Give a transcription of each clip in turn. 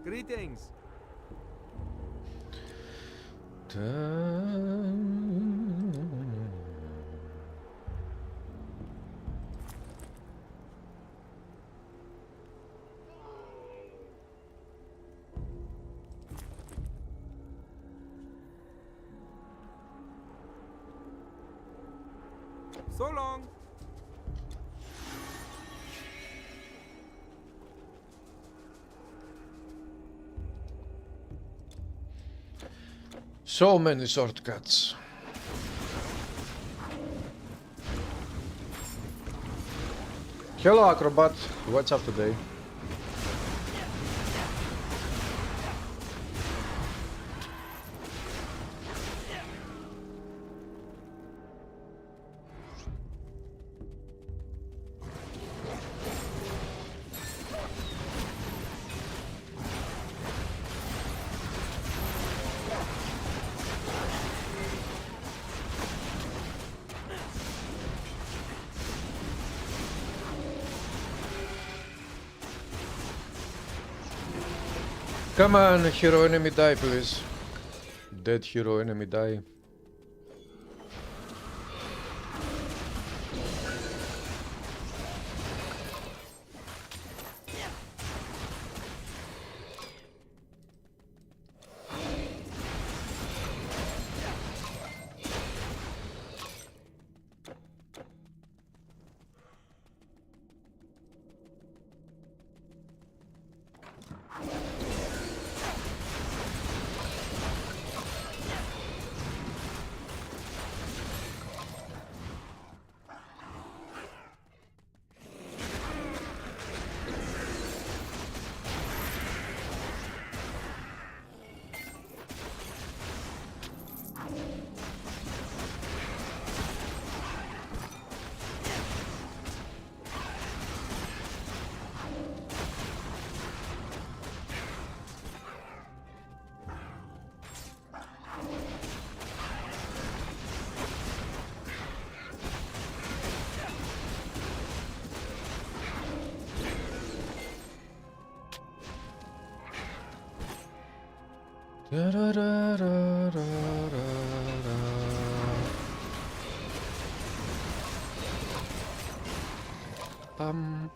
Greetings. So long. So many shortcuts. Hello Acrobat, what's up today? Come on, hero enemy die please. Dead hero enemy die. Pam.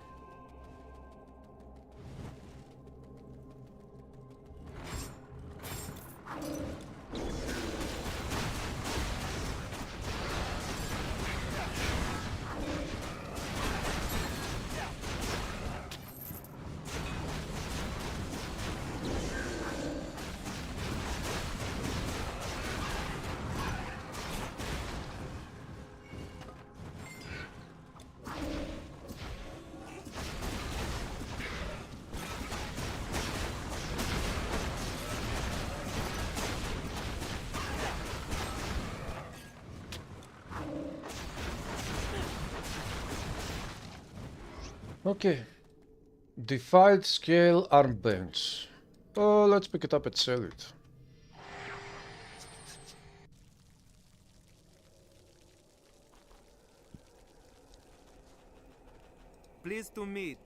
Okay. Defied scale armbands. Oh, let's pick it up and sell it. Pleased to meet.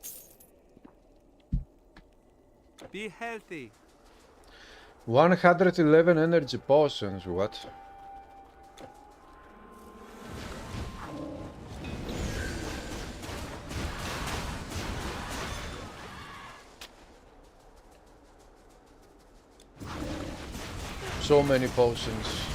Be healthy. 111 energy potions, what? So many potions.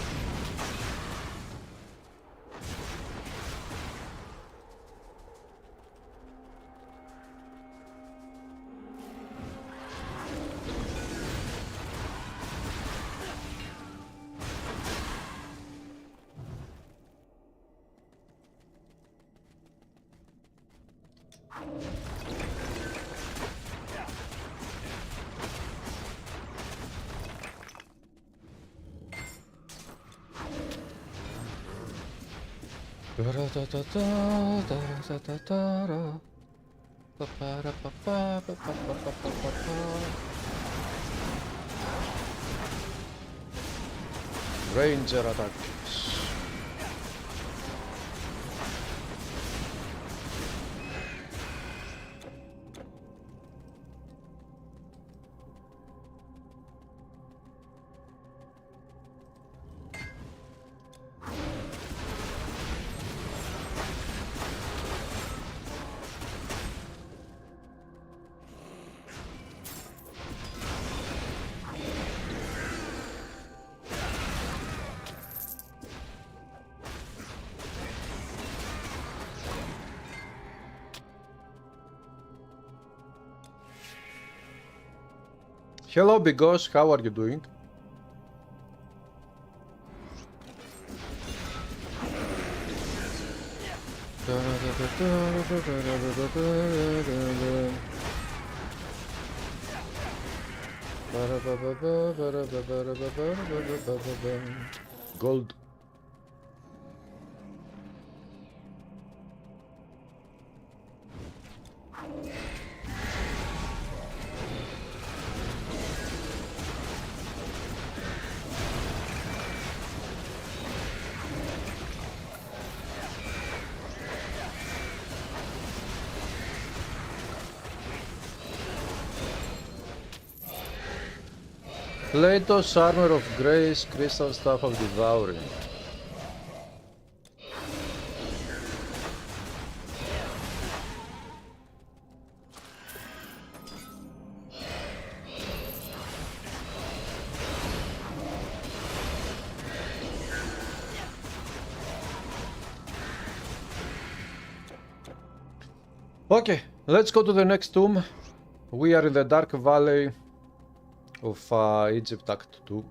Ranger attacks. Hello, Bigos, how are you doing? Gold. Platos, Armor of Grace, Crystal Staff of Devouring. Okay, let's go to the next tomb. We are in the Dark Valley of Egypt Act 2.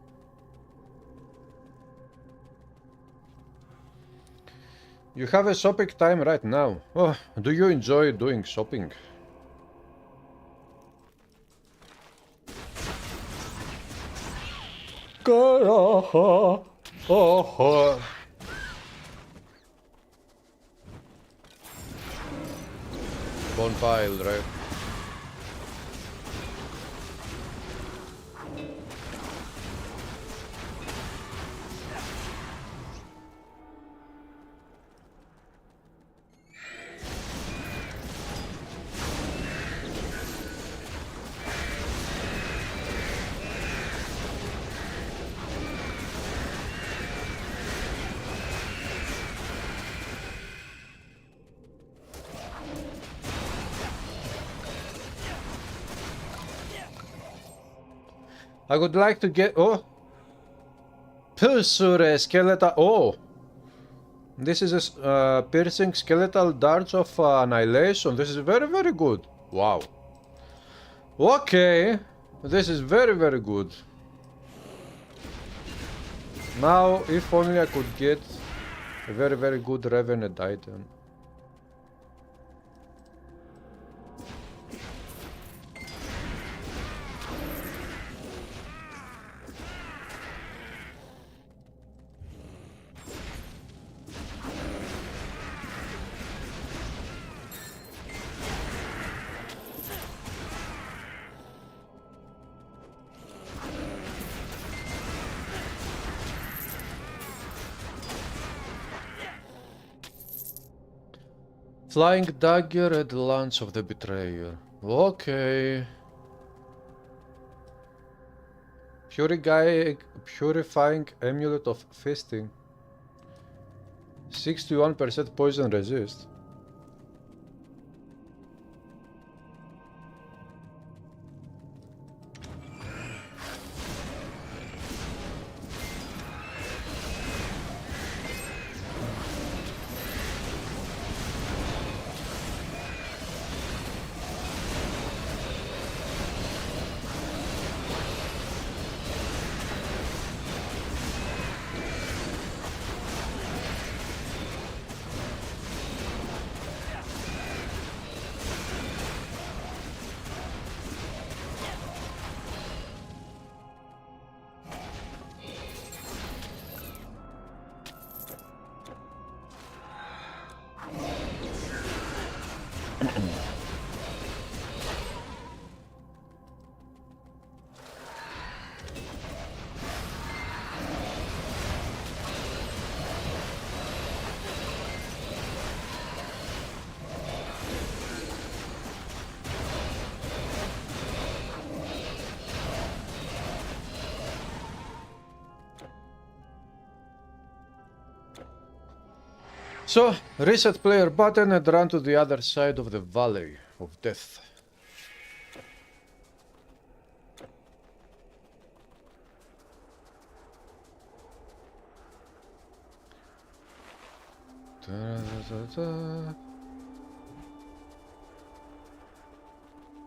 You have a shopping time right now. Oh, do you enjoy doing shopping? Bonfire, right? I would like to get... Oh! Pulsure skeletal... Oh! This is a piercing skeletal darts of annihilation. This is very, very good. Wow. Okay. This is very, very good. Now, if only I could get a very, very good Revenant item. Flying dagger at the lance of the betrayer. Okay. Purifying amulet of feasting. 61% poison resist. So, reset player button and run to the other side of the Valley of Death.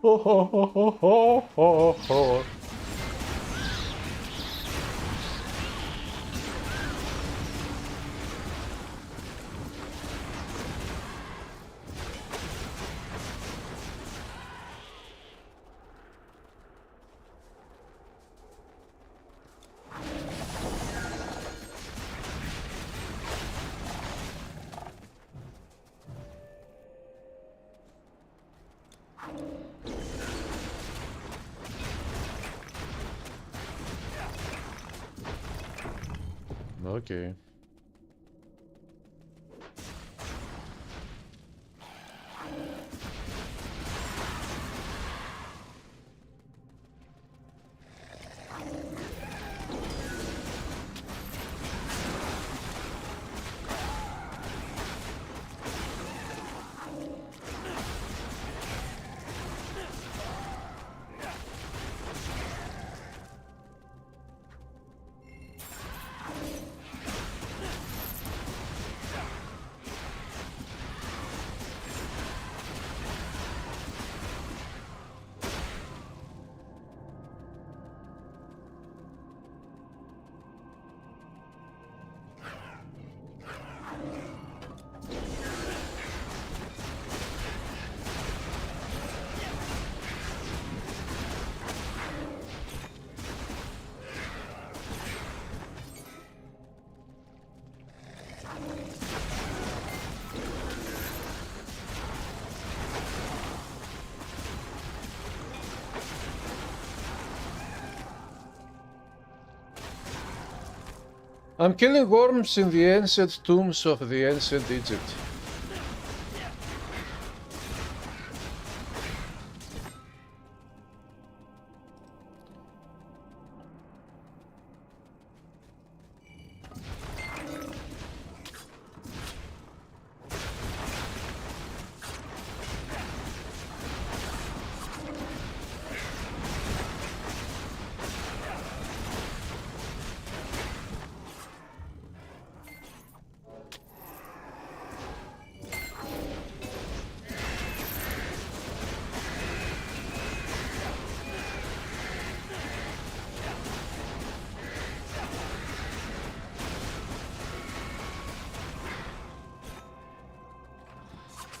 Ho ho ho ho ho ho ho. Okay. I'm killing worms in the ancient tombs of the ancient Egypt.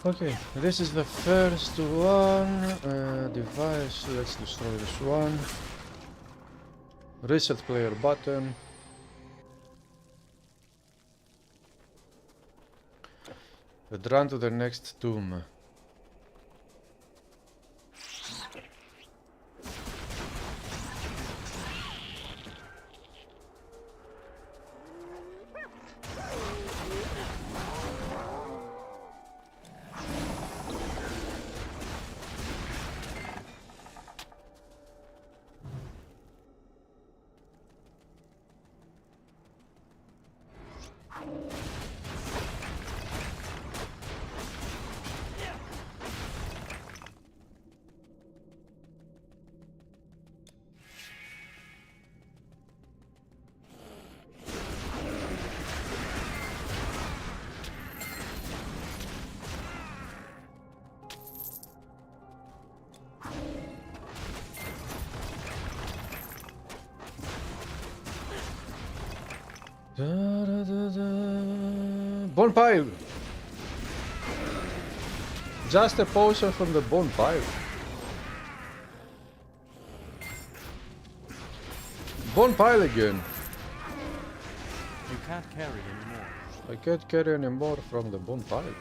Okay, this is the first one. Device, let's destroy this one. Reset player button. And run to the next tomb. Bone pile! Just a potion from the bone pile. Bone pile again. You can't carry anymore. I can't carry any more from the bone pile.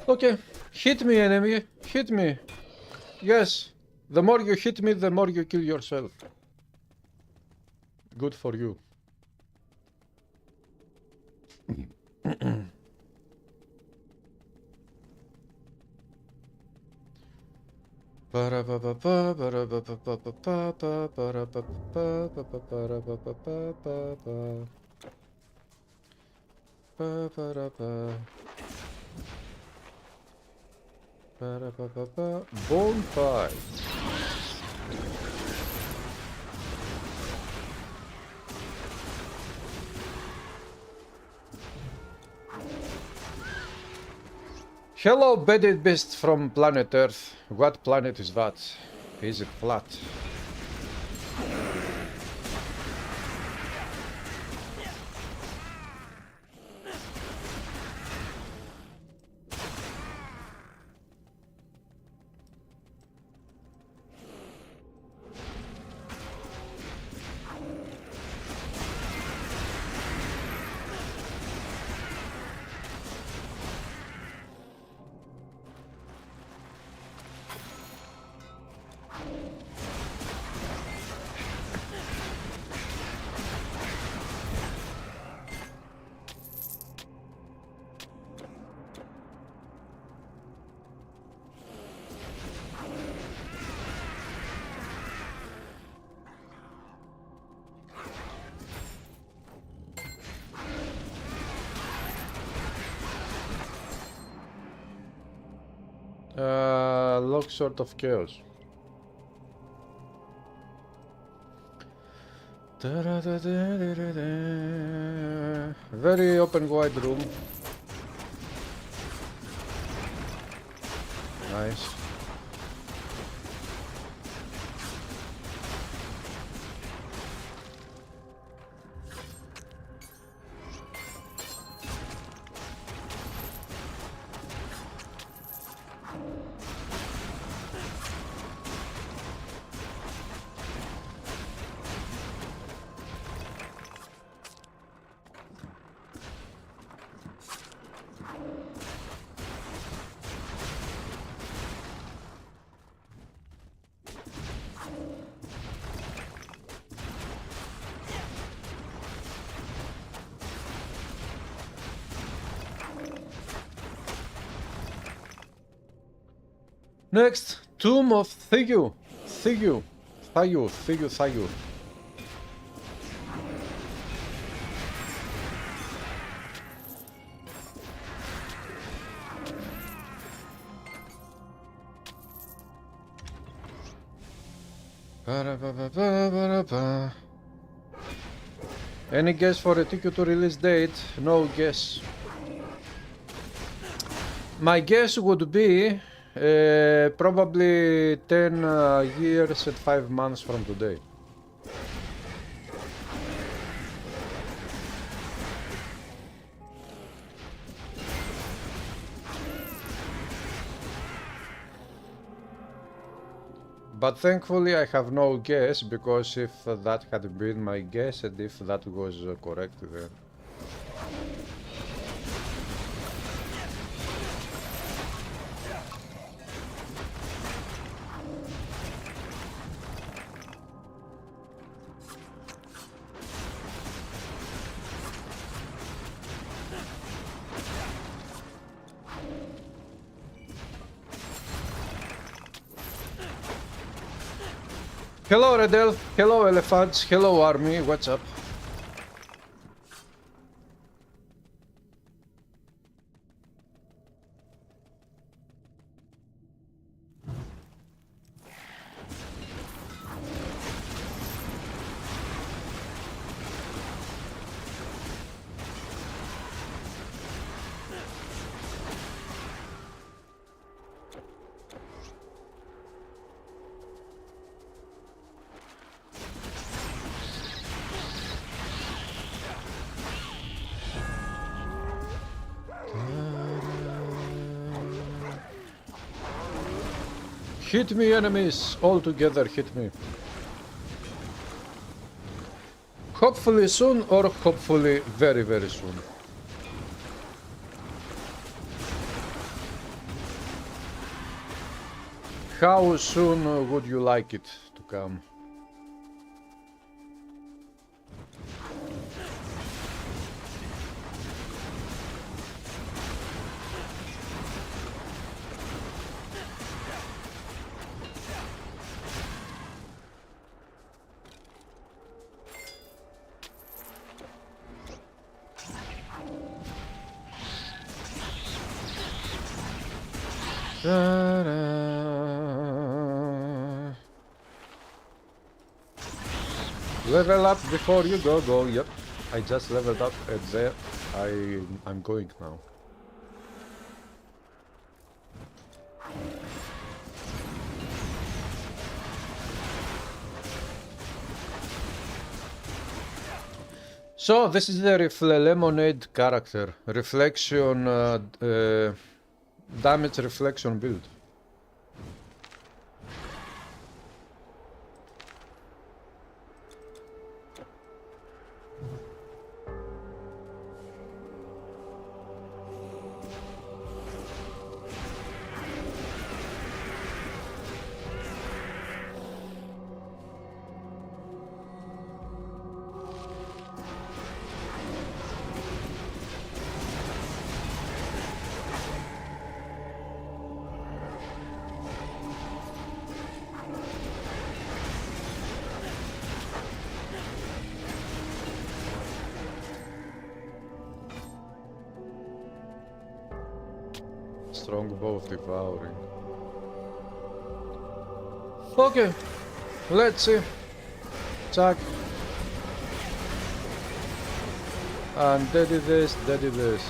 Okay, hit me, enemy, hit me. Yes, the more you hit me, the more you kill yourself. Good for you. Bonfire. Hello, bedded beast from planet Earth. What planet is that? Is it flat? Look sort of chaos. Very open wide room. Nice. Next, Tomb of Thigu. Thigu. Thayu. Thigu. Thayu. Any guess for a ticket to release date? No guess. My guess would be probably 10 years and 5 months from today. But thankfully I have no guess, because if that had been my guess and if that was correct, then... Hello Red Elf, hello Elephants, hello Army, what's up? Hit me, enemies! All together, hit me. Hopefully soon, or hopefully very, very soon. How soon would you like it to come? Level up before you go. Yep, I just leveled up and there I'm going now. So this is the Lemonade character, reflection, damage reflection build. Strong bow of devouring. Okay, let's see. Chuck. And daddy this, daddy this.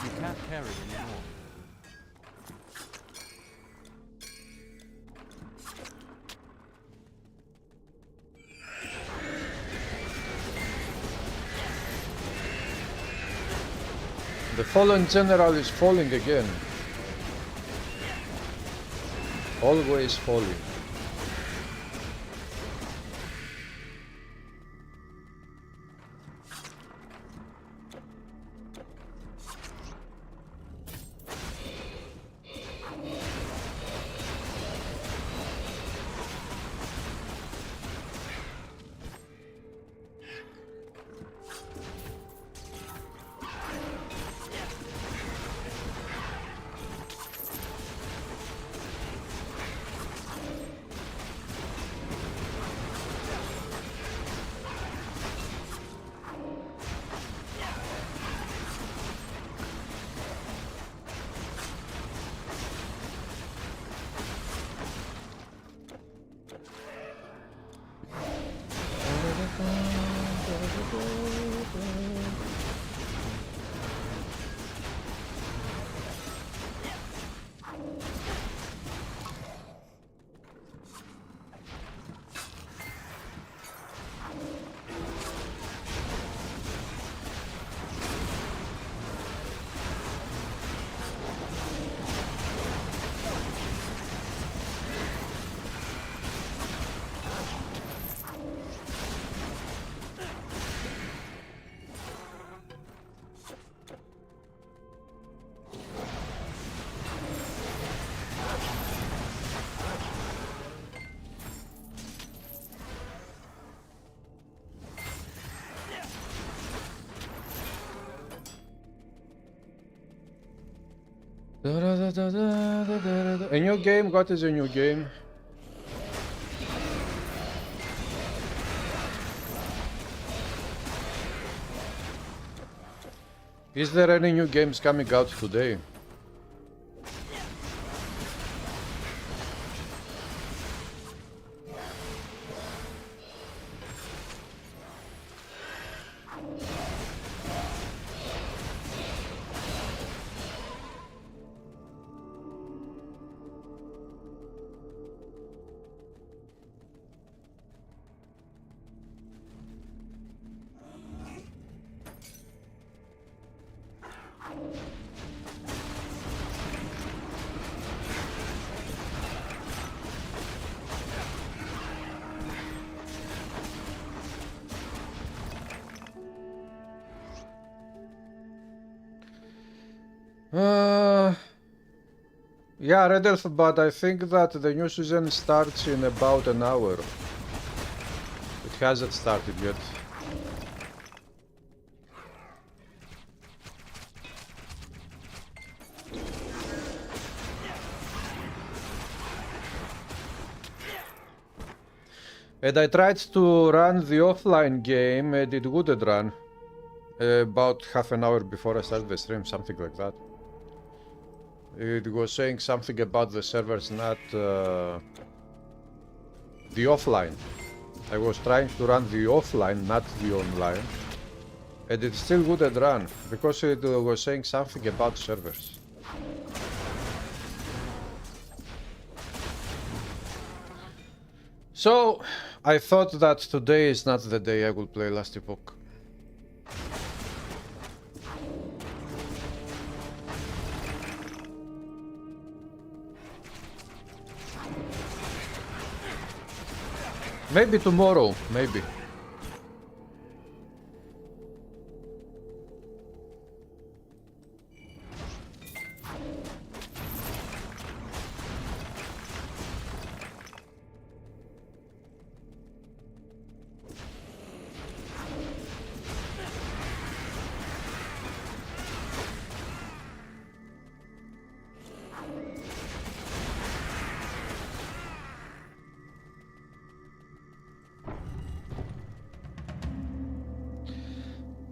You can't carry anymore. The fallen general is falling again. Always falling. A new game? What is a new game? Is there any new games coming out today? Yeah, Red Elf, but I think that the new season starts in about an hour. It hasn't started yet. And I tried to run the offline game and it wouldn't run. About half an hour before I started the stream, something like that. It was saying something about the servers, not the offline. I was trying to run the offline, not the online. And it still wouldn't run, because it was saying something about servers. So, I thought that today is not the day I will play Last Epoch. Maybe tomorrow, maybe.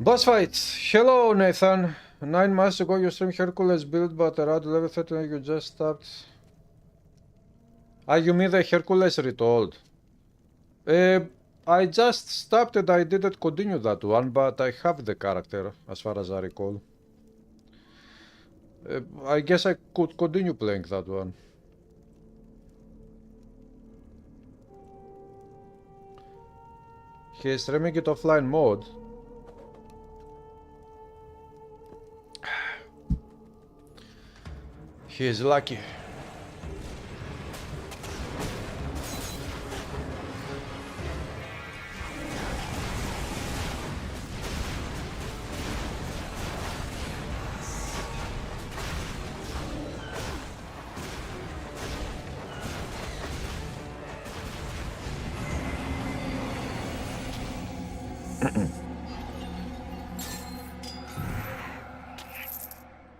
Boss fights! Hello, Nathan! 9 months ago you streamed Hercules build, but around level 39 you just stopped. Ah, you mean the Hercules retold? I just stopped and I didn't continue that one, but I have the character, as far as I recall. I guess I could continue playing that one. He is streaming it offline mode. He is lucky.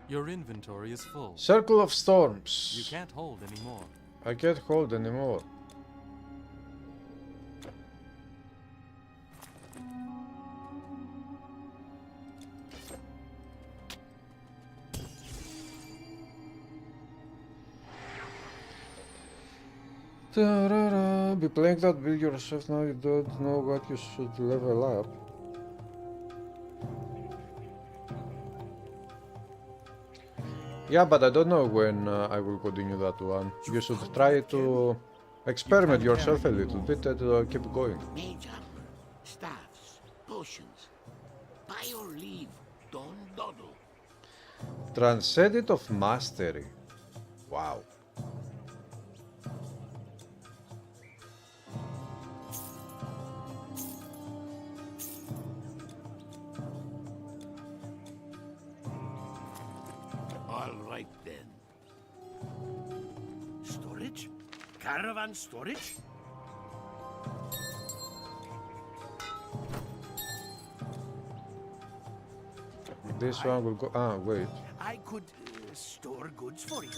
Your inventory is full. Circle of Storms. You can't hold anymore. I can't hold anymore. Be playing that build yourself now, you don't know what you should level up. Yeah, but I don't know when I will continue that one. You should try to experiment yourself a little bit and keep going. Mage armor, staffs, potions. By your leave, don't dawdle. Transcendent of Mastery. Wow. All right then. Storage? Caravan storage? This one will go. Ah, wait. I could store goods for you.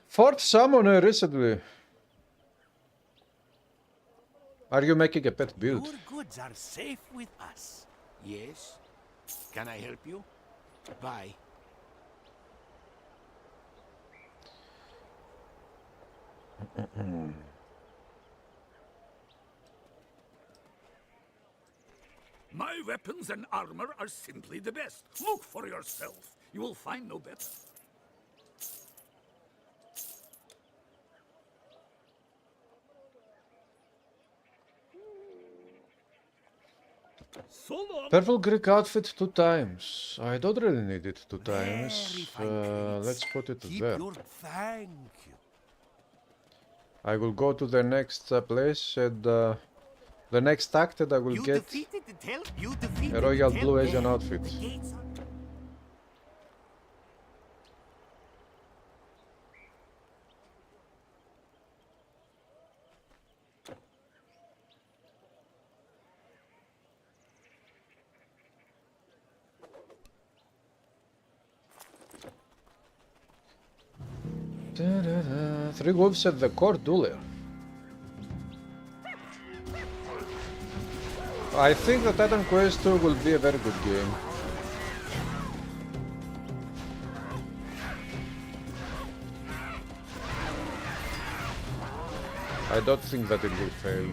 Fourth summoner recently. Are you making a pet build? Your goods are safe with us. Yes. Can I help you? Bye. My weapons and armor are simply the best. Look for yourself. You will find no better. So long. Purple Greek outfit 2 times. I don't really need it 2 times. Let's put it there. Thank you. I will go to the next place and the next act and I will get a Royal Blue Asian outfit. Three wolves at the court dueler. I think the Titan Quest 2 will be a very good game. I don't think that it will fail.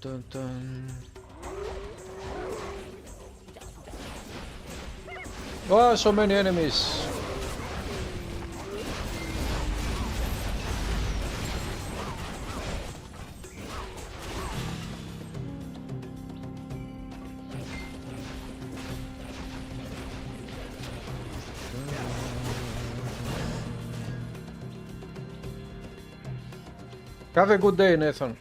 Dun, dun. Oh, so many enemies. Have a good day, Nathan.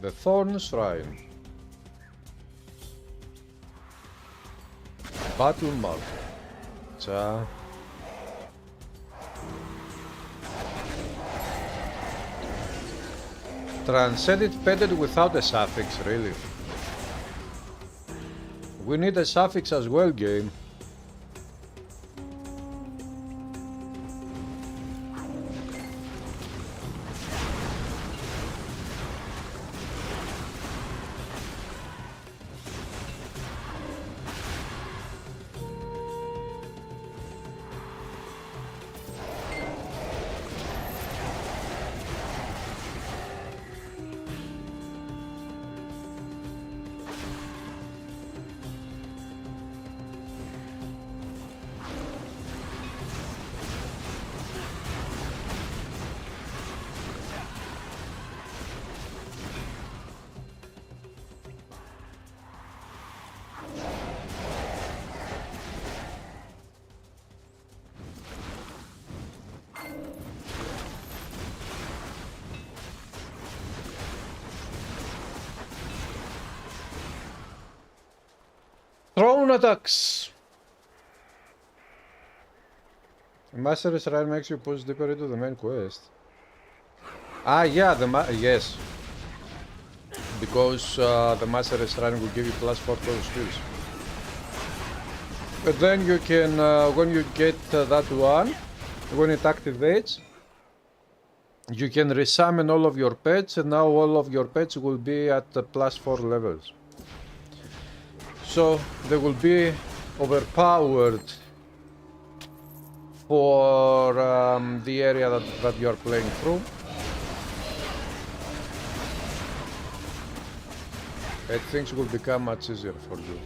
The Thorn Shrine. Battle Map. Tja. Transcended painted without a suffix, really. We need a suffix as well, game. Throne attacks! Master Shrine makes you push deeper into the main quest. Ah, yeah, yes. Because the Master Shrine will give you +4 to skills. But then you can, when you get that one, when it activates, you can resummon all of your pets, and now all of your pets will be at +4 levels. So they will be overpowered for the area that you are playing through. and things will become much easier for you.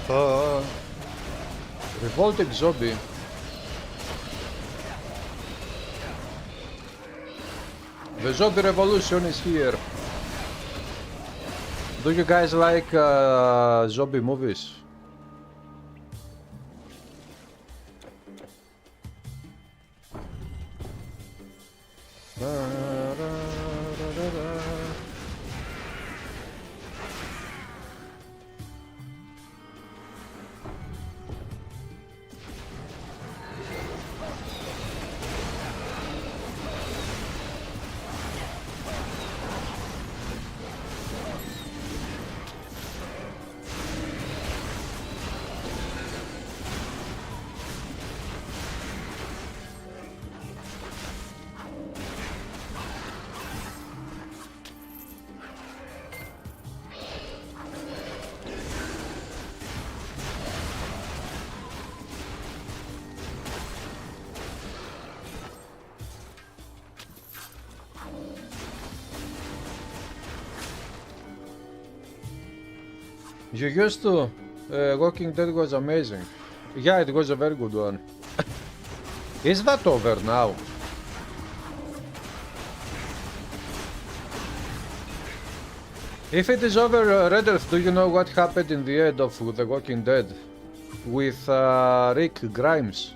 Oh. Revolting zombie. The zombie revolution is here. Do you guys like zombie movies? You used to? Walking Dead was amazing. Yeah, it was a very good one. Is that over now? If it is over, Redolf, do you know what happened in the end of The Walking Dead? With Rick Grimes?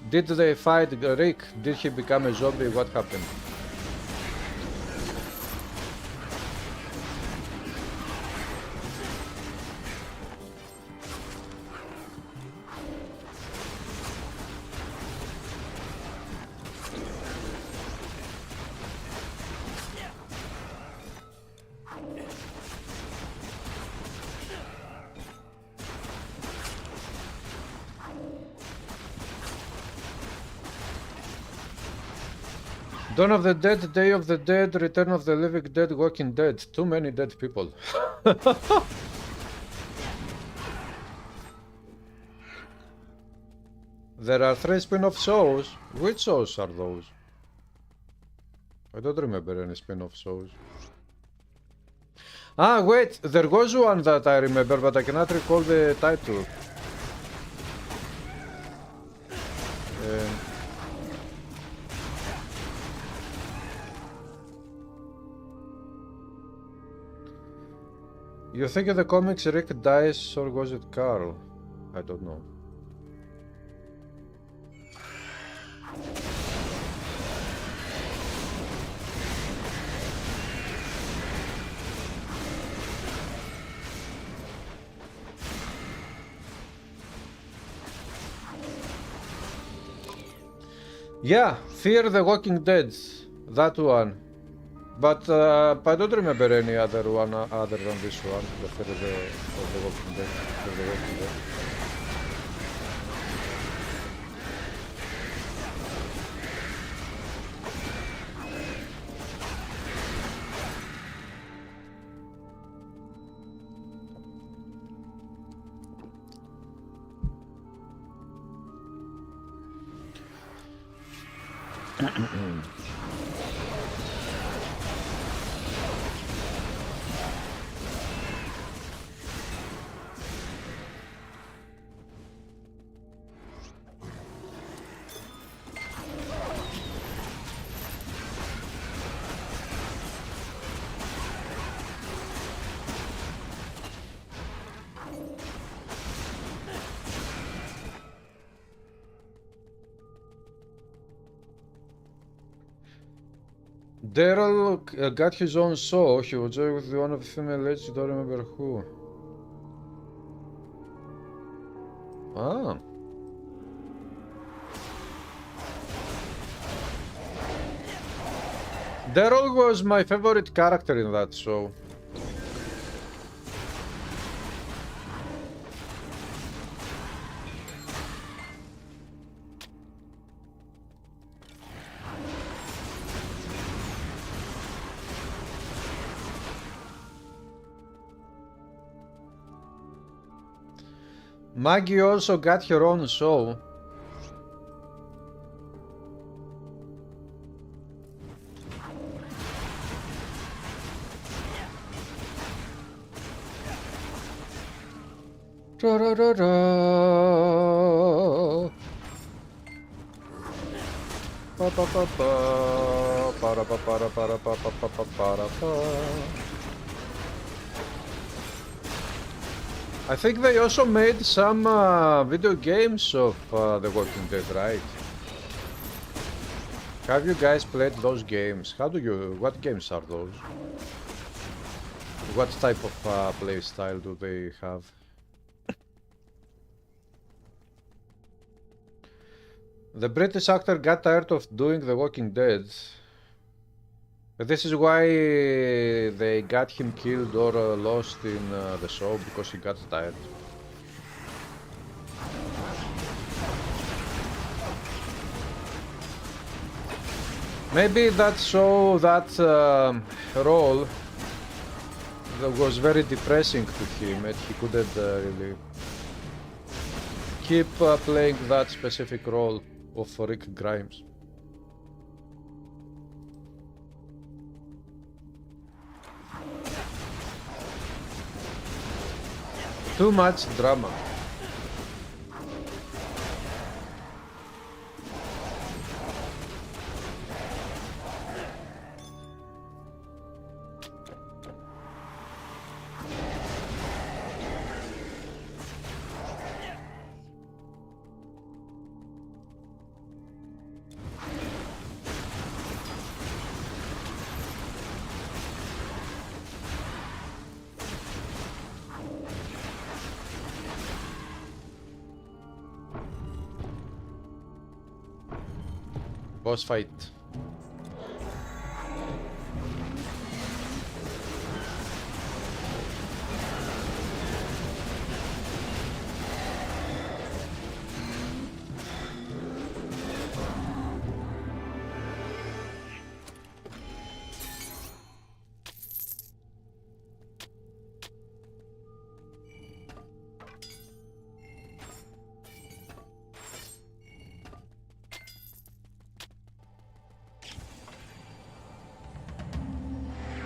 Did they fight Rick? Did he become a zombie? What happened? Dawn of the Dead, Day of the Dead, Return of the Living Dead, Walking Dead. Too many dead people. There are 3 spin-off shows. Which shows are those? I don't remember any spin-off shows. Ah, wait, there was one that I remember, but I cannot recall the title. You think in the comics Rick dies, or was it Carl? I don't know. Yeah, Fear the Walking Dead. That one. But I don't remember any other one other than this one, the third of the Walking Dead. Of the Walking Dead. Daryl got his own show. He was joined with one of the female ladies, don't remember who. Ah. Daryl was my favorite character in that show. Maggie also got her own show. Ra ra ra ra. Pa pa pa pa. Para pa para para pa pa pa pa para pa. I think they also made some video games of The Walking Dead, right? Have you guys played those games? What games are those? What type of play style do they have? The British actor got tired of doing The Walking Dead. This is why they got him killed or lost in the show, because he got tired. Maybe that show, that role that was very depressing to him, and he couldn't really keep playing that specific role of Rick Grimes. Too much drama. Boss fight.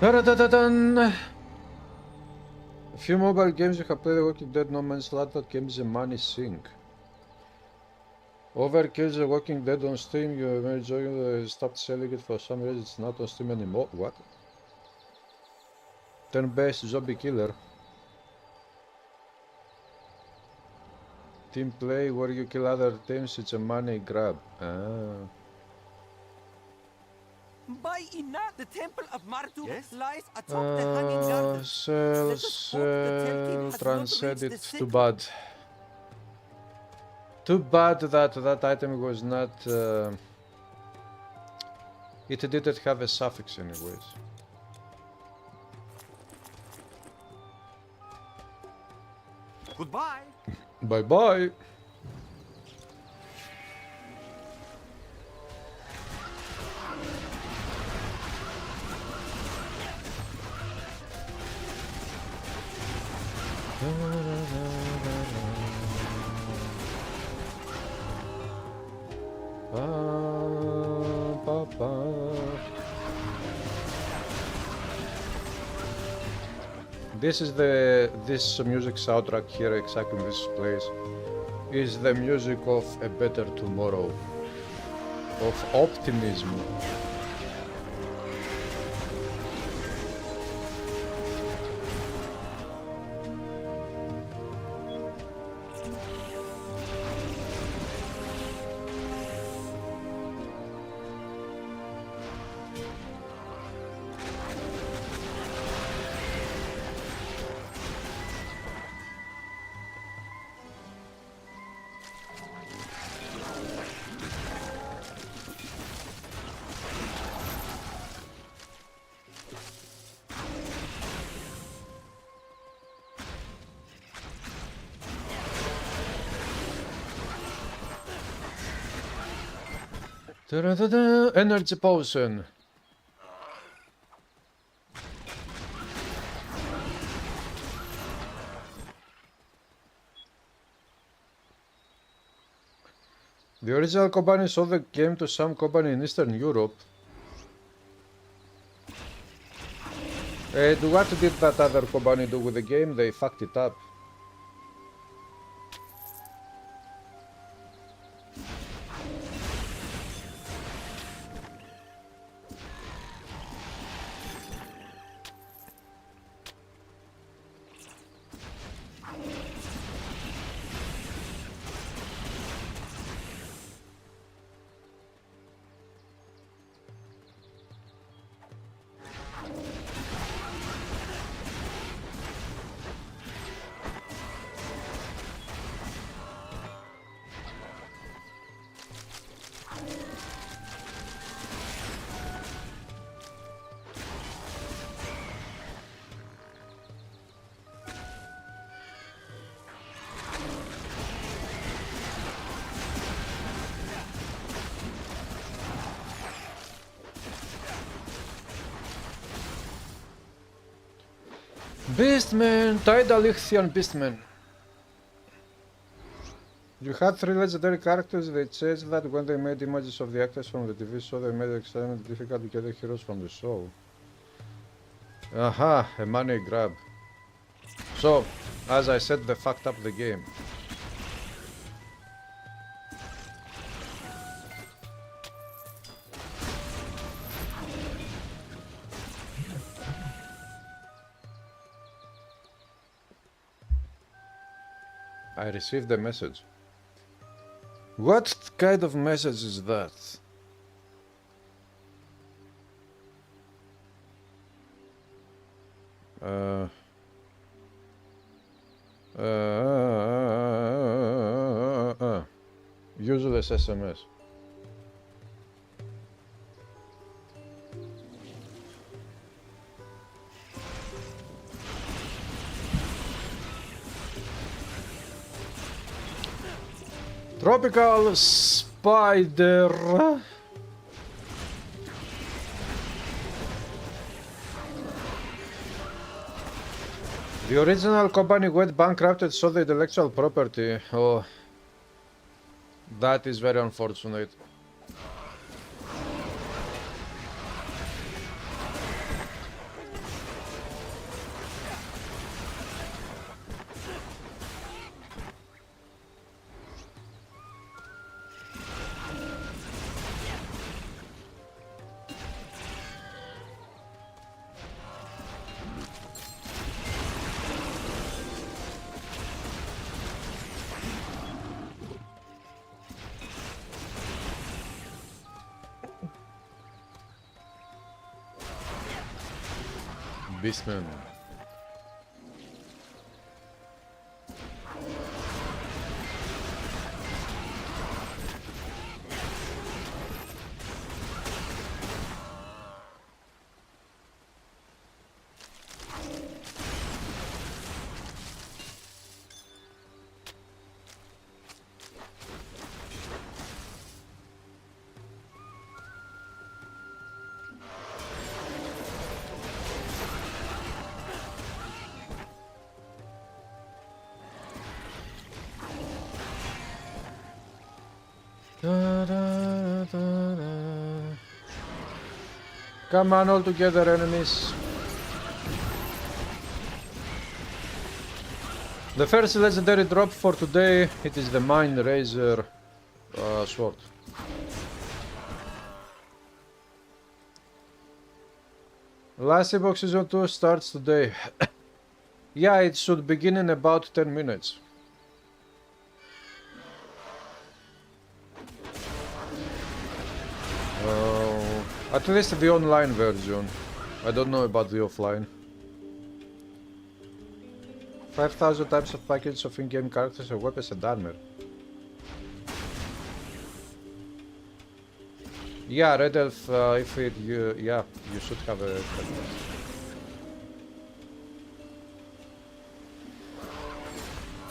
A few mobile games you have played The Walking Dead, No Man's Land. That game is a money sink. Overkill The Walking Dead on Steam. You may enjoy it. Stopped selling it for some reason. It's not on Steam anymore. What? Turn-based zombie killer. Team play where you kill other teams. It's a money grab. Ah. By Ina, the temple of Marduk lies atop the hanging garden. Sell, transcend it. Too bad. Too bad that that item was not... it didn't have a suffix anyways. Goodbye. Bye bye. This music soundtrack here, exactly in this place, is the music of a better tomorrow, of optimism. Ta-da-da-da, energy potion. The original company sold the game to some company in Eastern Europe. And what did that other company do with the game? They fucked it up. Beastman, Tidal Ichthian Beastman. You had 3 legendary characters. They changed that when they made images of the actors from the TV show. They made it extremely difficult to get the heroes from the show. Aha, a money grab. So, as I said, they fucked up the game. I received a message. What kind of message is that? Useless SMS. Tropical spider. The original company went bankrupt and sold the intellectual property. Oh, that is very unfortunate. Beastman. Da, da, da, da. Come on, all together, enemies. The first legendary drop for today, it is the Mind Razor sword. Last box season 2 starts today. Yeah, it should begin in about 10 minutes. At least the online version. I don't know about the offline. 5,000 types of packages of in-game characters and weapons and armor. Yeah, Red Elf, if it, yeah, you should have a...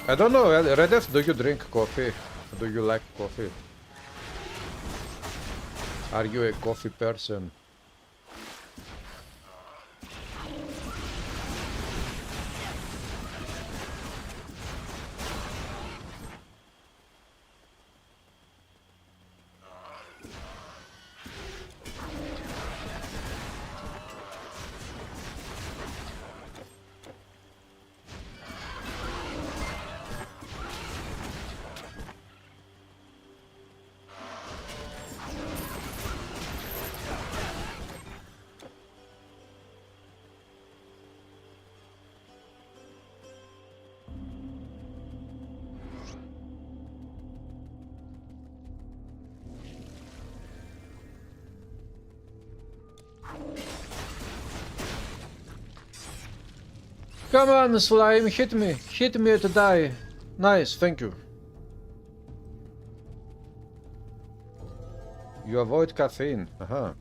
I don't know, Red Elf, do you drink coffee? Do you like coffee? Are you a coffee person? Come on, slime, hit me to die. Nice, thank you. You avoid caffeine, aha.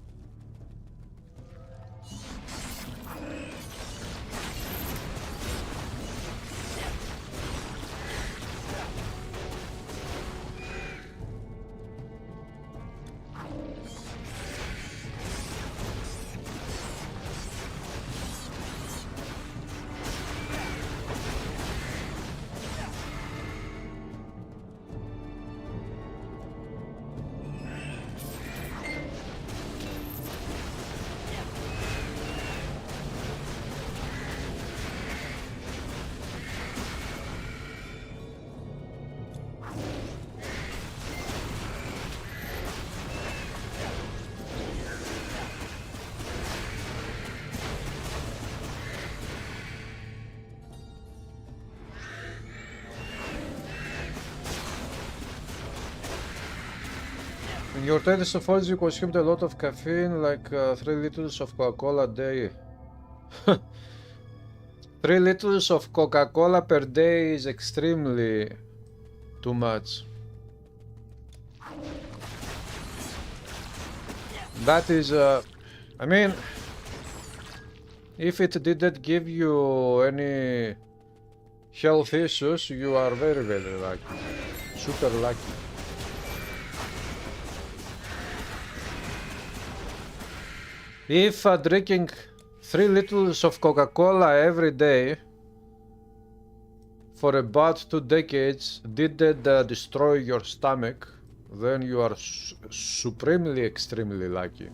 In your tales of old, you consumed a lot of caffeine, like 3 liters of Coca-Cola a day. 3 liters of Coca-Cola per day is extremely too much. That is, I mean, if it didn't give you any health issues, you are very, very lucky. Super lucky. If drinking 3 liters of Coca-Cola every day for about 2 decades didn't destroy your stomach, then you are supremely, extremely lucky.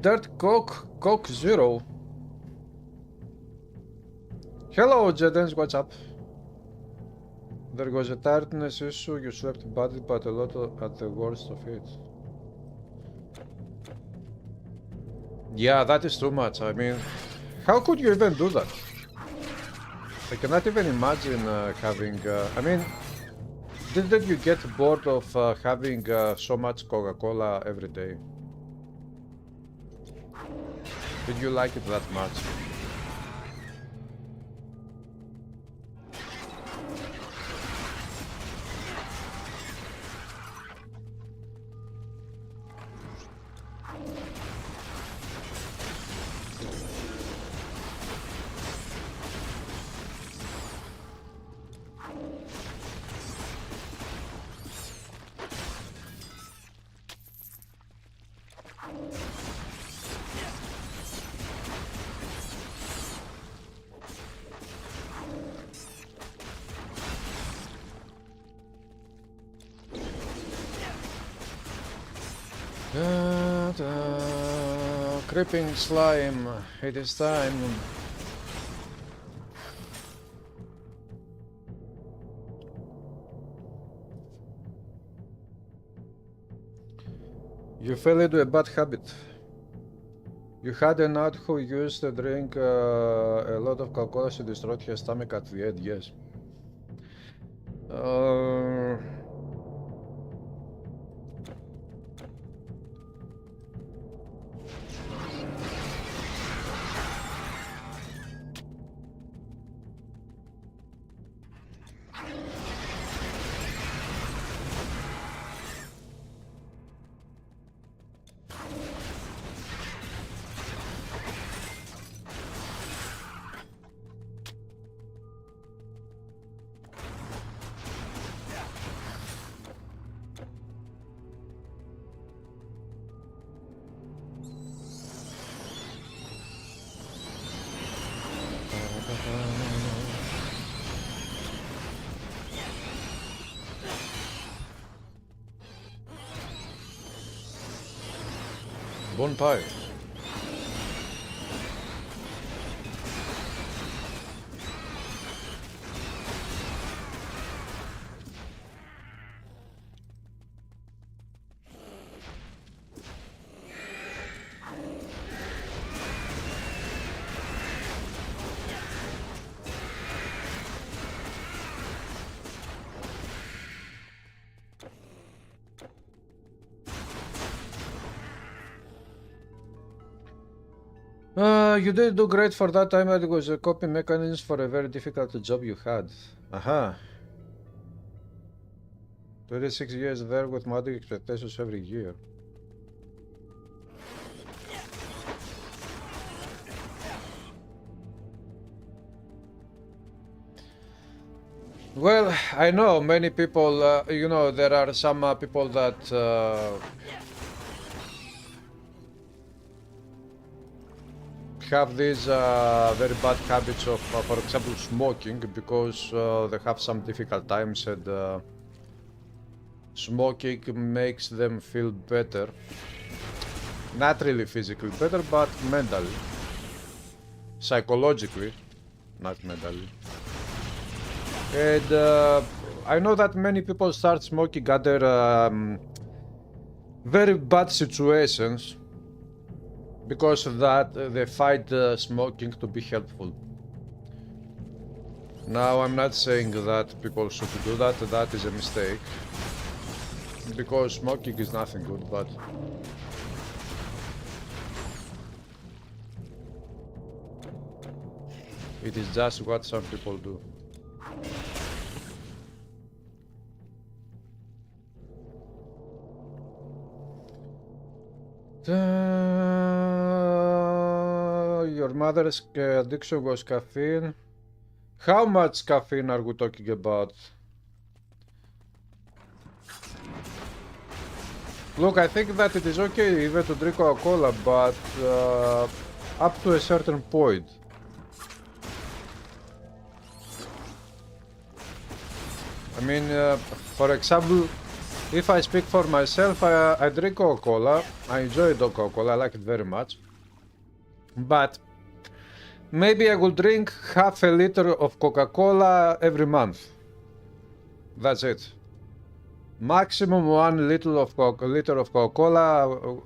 Dirt Coke Zero. Hello, Jedens, what's up? There was a tiredness issue, you slept badly, but a lot at the worst of it. Yeah, that is too much. I mean, how could you even do that? I cannot even imagine having... I mean, didn't you get bored of having so much Coca-Cola every day? Did you like it that much? Creeping slime, it is time. You fell into a bad habit. You had an aunt who used to drink a lot of Coca-Cola. She destroyed her stomach at the end, yes. Bonfire. You did do great for that time. It was a coping mechanism for a very difficult job you had. Aha. 26 years there with modding expectations every year. Well, I know many people, you know, there are some people that have these very bad habits of, for example, smoking, because they have some difficult times, and smoking makes them feel better. Not really physically better, but mentally, psychologically, not mentally. And I know that many people start smoking under very bad situations, because of that they find smoking to be helpful. Now, I'm not saying that people should do that, that is a mistake, because smoking is nothing good, but it is just what some people do. Your mother's addiction was caffeine. How much caffeine are we talking about? Look, I think that it is okay even to drink Coca-Cola, but up to a certain point. I mean, for example, if I speak for myself, I drink Coca-Cola. I enjoy Coca-Cola, I like it very much. But maybe I will drink half a liter of Coca-Cola every month. That's it. Maximum 1 liter of Coca-Cola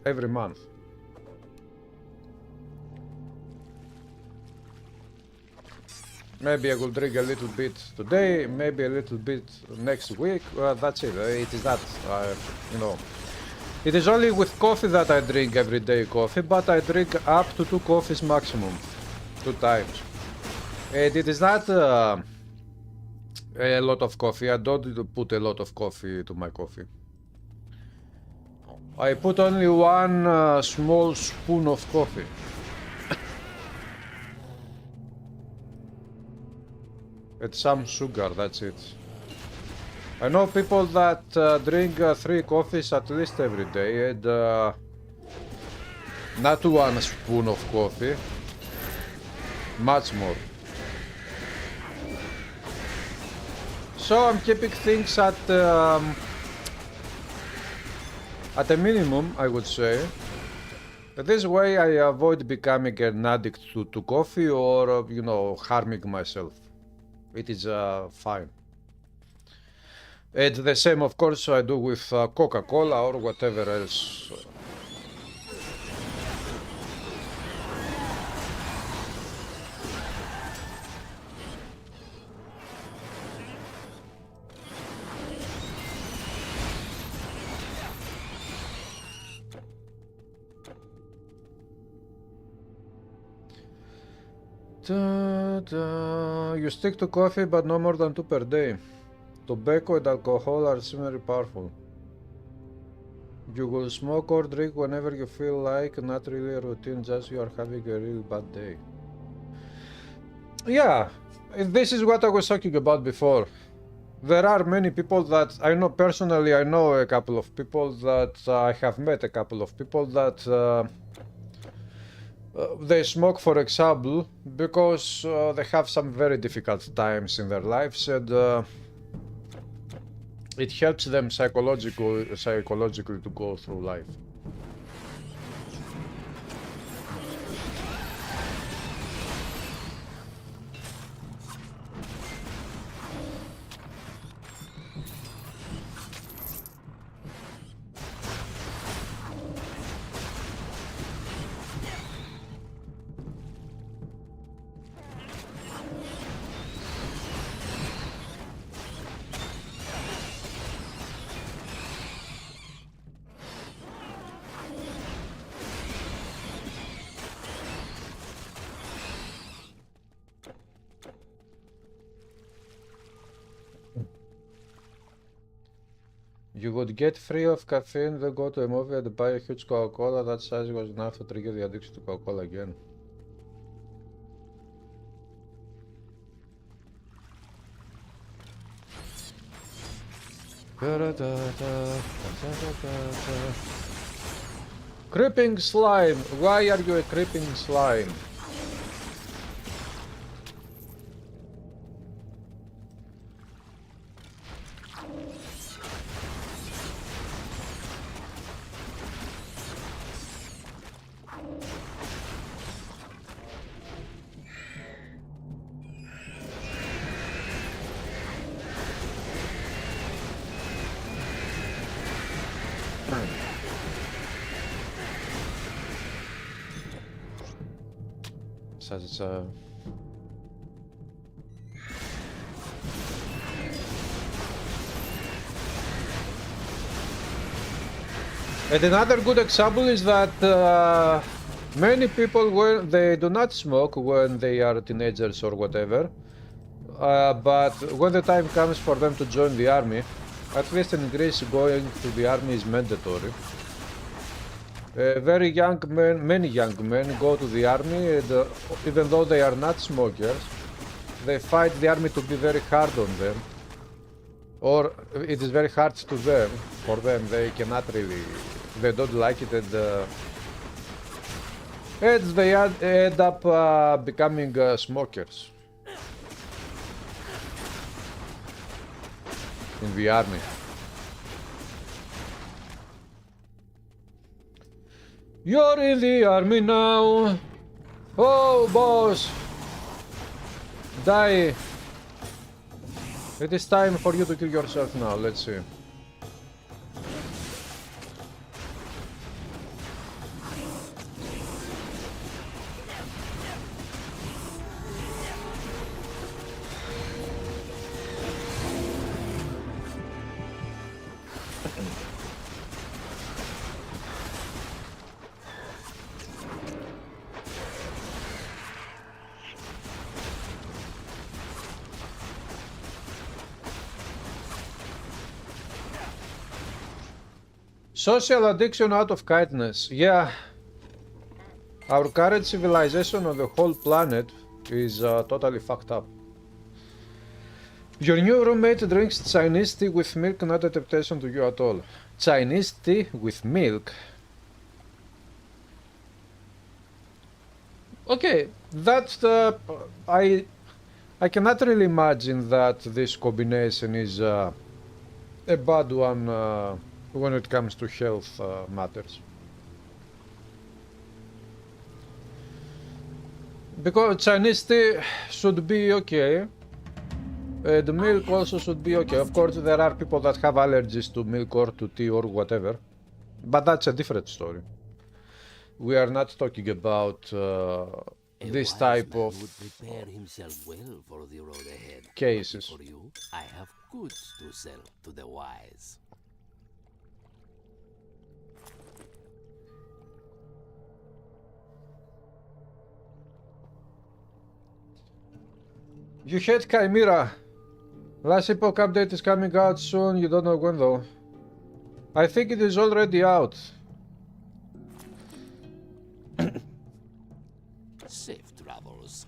every month. Maybe I will drink a little bit today, maybe a little bit next week. That's it. It is not, you know. It is only with coffee that I drink everyday coffee, but I drink up to 2 coffees maximum, 2 times. And it is not a lot of coffee. I don't put a lot of coffee to my coffee. I put only 1 small spoon of coffee. And some sugar, that's it. I know people that drink 3 coffees at least every day, and not 1 spoon of coffee, much more. So I'm keeping things at At a minimum, I would say. This way I avoid becoming an addict to coffee or, you know, harming myself. It is fine. And the same, of course, I do with Coca-Cola or whatever else. You stick to coffee, but no more than 2 per day. Tobacco and alcohol are similarly powerful. You will smoke or drink whenever you feel like, not really a routine, just you are having a really bad day. Yeah, this is what I was talking about before. There are many people that I know personally, I know a couple of people that I have met a couple of people that they smoke, for example, because they have some very difficult times in their lives, and it helps them psychologically to go through life. You would get free of caffeine, then go to a movie and buy a huge Coca-Cola. That size was enough to trigger the addiction to Coca-Cola again. Creeping slime! Why are you a creeping slime? Such as and another good example is that many people, when they do not smoke when they are teenagers or whatever, but when the time comes for them to join the army, at least in Greece, going to the army is mandatory. Very young men, many young men go to the army, and even though they are not smokers, they find the army to be very hard on them, or it is very hard to them. For them, they cannot really, they don't like it, and they end up becoming smokers in the army. You're in the army now. Oh, boss. Die. It is time for you to kill yourself now. Let's see. Social addiction out of kindness. Yeah. Our current civilization on the whole planet is totally fucked up. Your new roommate drinks Chinese tea with milk, not a temptation to you at all. Chinese tea with milk? Okay, that's I cannot really imagine that this combination is a bad one when it comes to health matters. Because Chinese tea should be okay. The milk also should be okay. Of course, there are people that have allergies to milk or to tea or whatever, but that's a different story. We are not talking about this type of would prepare himself well for the road ahead. cases. For you, I have goods to sell to the wise. You hate Chimera. Last Epoch update is coming out soon, you don't know when though. I think it is already out. Safe travels.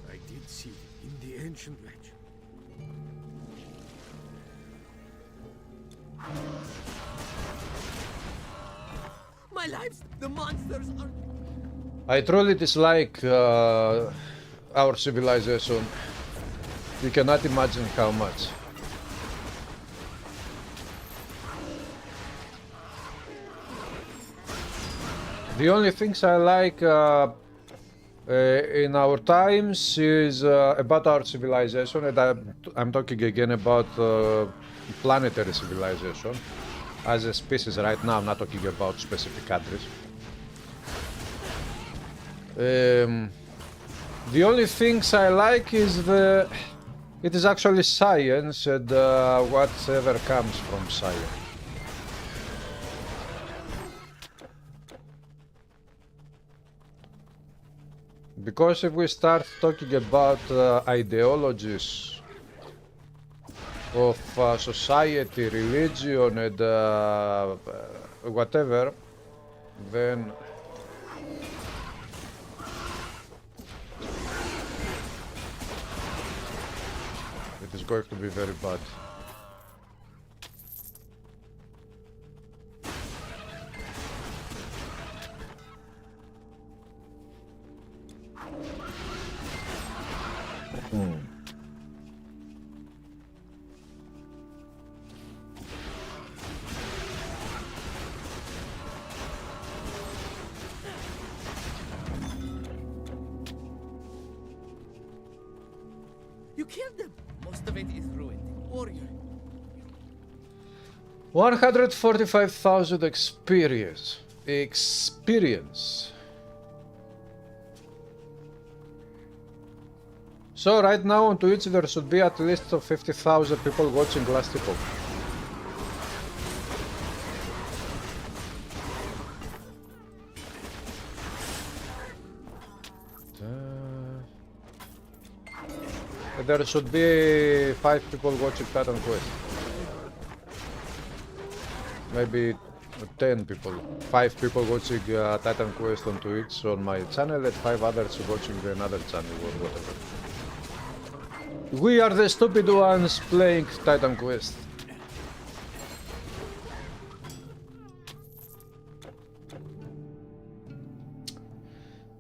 I did see it in the ancient legend. My lives, the monsters are... I truly dislike our civilization. You cannot imagine how much. The only things I like in our times is about our civilization, and I'm talking again about planetary civilization as a species right now. I'm not talking about specific countries. The only things I like is it is actually science and whatever comes from science. Because if we start talking about ideologies of society, religion and whatever, then it is going to be very bad. You killed them. Most of it is ruined. Warrior. 145,000 experience. So right now on Twitch there should be at least 50,000 people watching Last Epoch. There should be 5 people watching Titan Quest. Maybe 10 people. 5 people watching Titan Quest on Twitch on my channel and 5 others watching another channel or whatever. We are the stupid ones playing Titan Quest.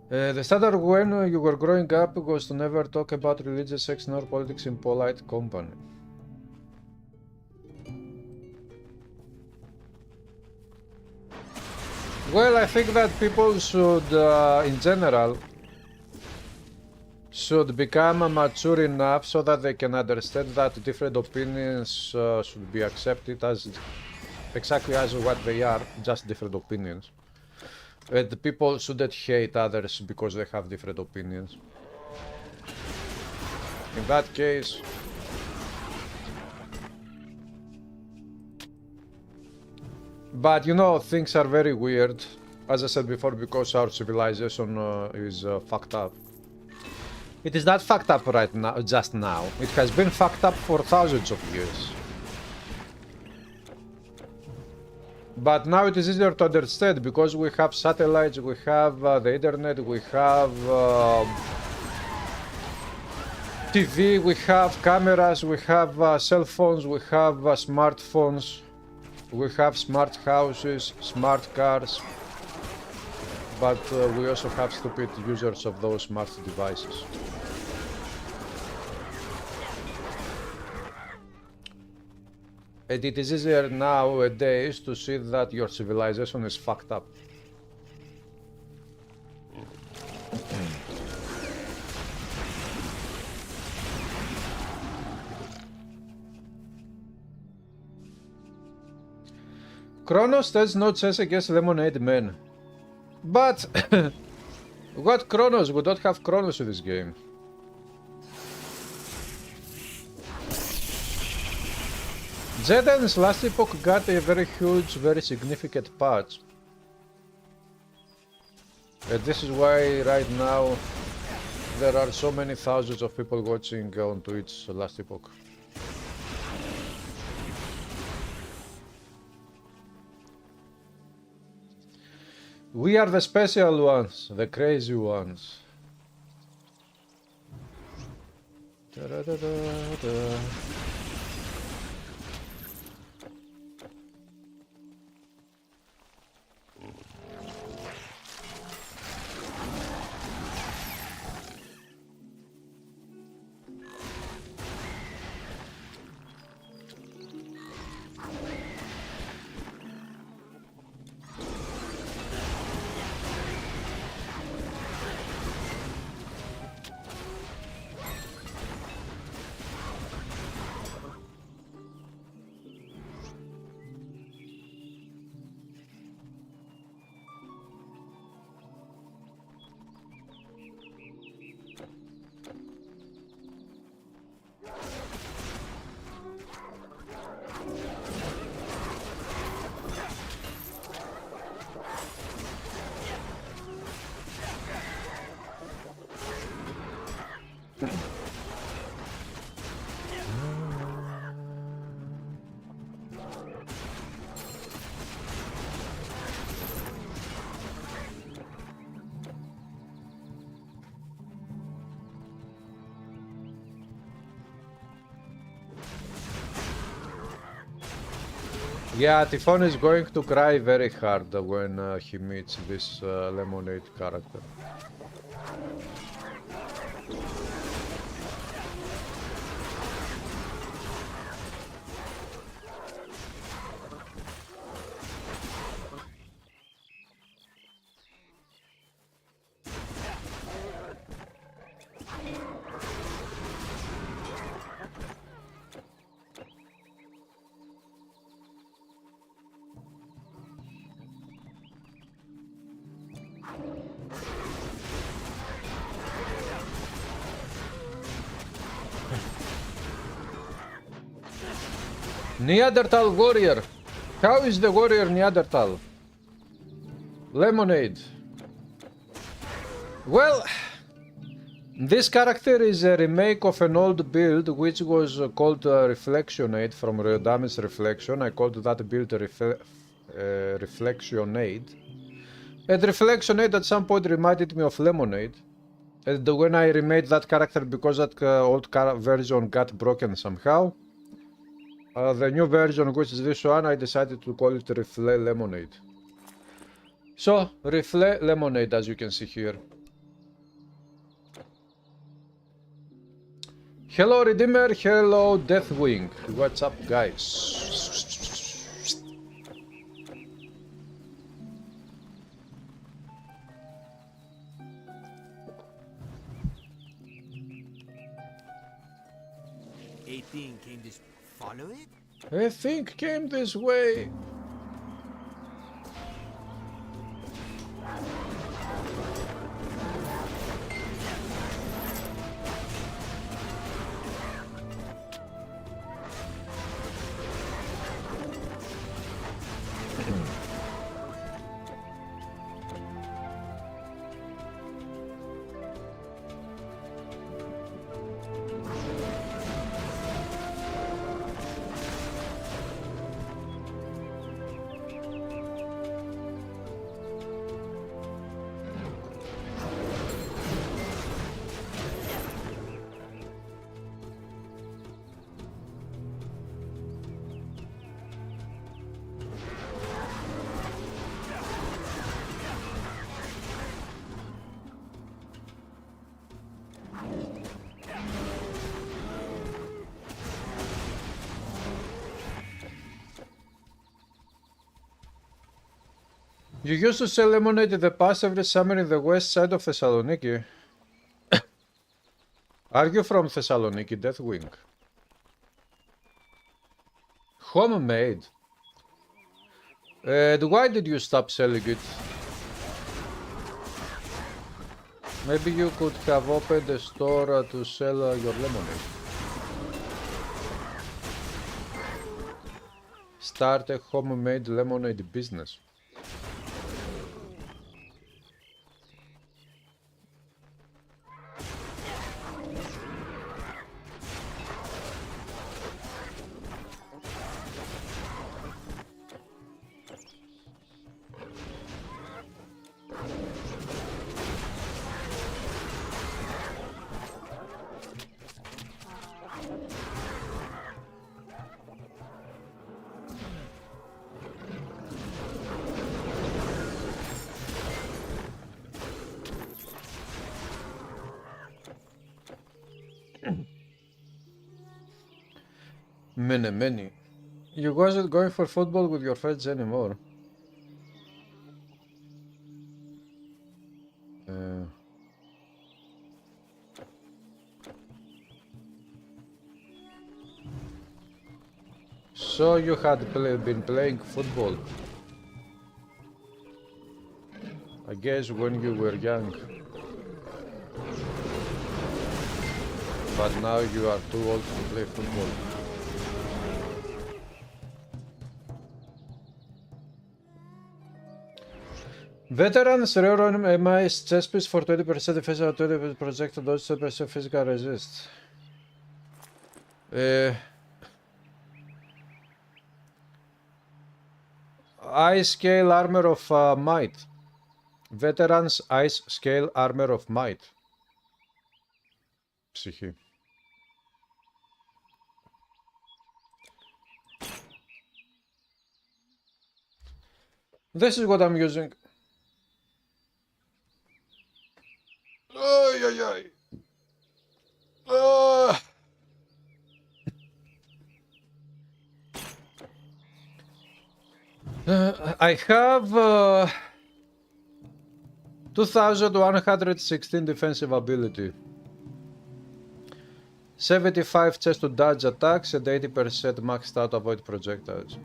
The standard when you were growing up was to never talk about religious, sex, nor politics in polite company. Well, I think that people should, in general, should become mature enough so that they can understand that different opinions should be accepted as exactly as what they are, just different opinions. And the people shouldn't hate others because they have different opinions. In that case, but you know, things are very weird, as I said before, because our civilization is fucked up. It is not fucked up right now, just now. It has been fucked up for thousands of years. But now it is easier to understand because we have satellites, we have the internet, we have TV, we have cameras, we have cell phones, we have smartphones, we have smart houses, smart cars, but we also have stupid users of those smart devices. And it is easier nowadays to see that your civilization is fucked up. Kronos does no chess against Lemonade Men. But what Kronos? We don't have Kronos in this game. Zedan's last epoch got a very huge, very significant patch. And this is why right now there are so many thousands of people watching on Twitch last epoch. We are the special ones, the crazy ones. Da-da-da-da-da. Yeah, Typhon is going to cry very hard when he meets this Lemonade character. Neanderthal warrior. How is the warrior Neanderthal? Lemonade. Well, this character is a remake of an old build which was called Reflectionade from Damage Reflection. I called that build Reflectionade. And Reflectionade at some point reminded me of Lemonade. And when I remade that character because that old version got broken somehow, the new version, which is this one, I decided to call it Refle Lemonade. So, Refle Lemonade, as you can see here. Hello Redeemer, hello Deathwing. What's up, guys? 18 came this follow it? I think came this way. You used to sell lemonade in the past every summer in the west side of Thessaloniki. Are you from Thessaloniki, Deathwing? Homemade? And why did you stop selling it? Maybe you could have opened a store to sell your lemonade. Start a homemade lemonade business. Many. You wasn't going for football with your friends anymore. So you had been playing football. I guess when you were young. But now you are too old to play football. Veterans rearm MI's chest piece for 20% defense and 20% projectile dodge, 10% physical resist. Ice scale armor of might. Veterans ice scale armor of might. Psyche. This is what I'm using. Ay. I have 2116 defensive ability, 75 chest to dodge attacks, and 80% maxed out to avoid projectiles.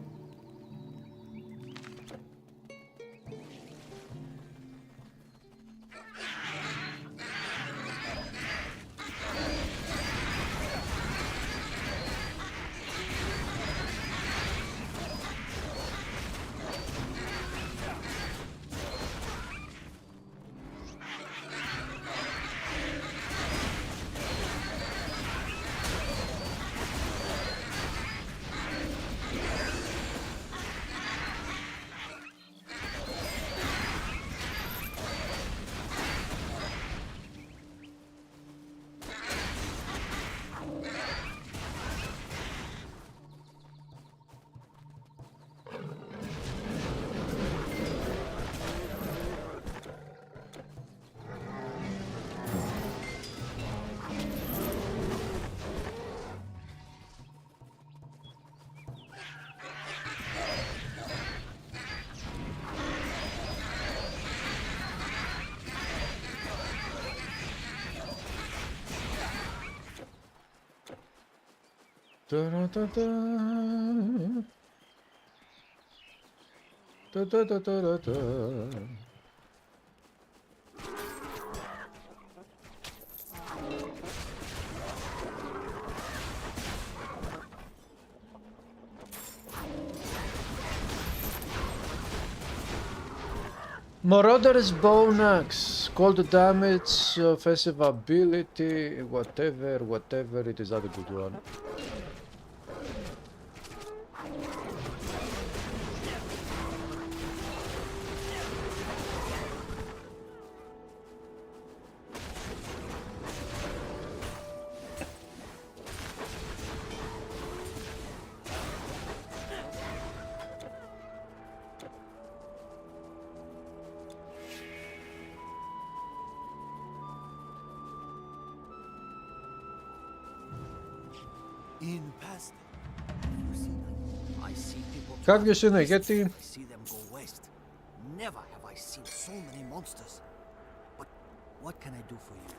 Marauder's Bone Axe, cold damage, offensive ability, whatever, it is not a good one. Have you seen it? Γιατί? Never have I seen so many monsters. But what can I do for you?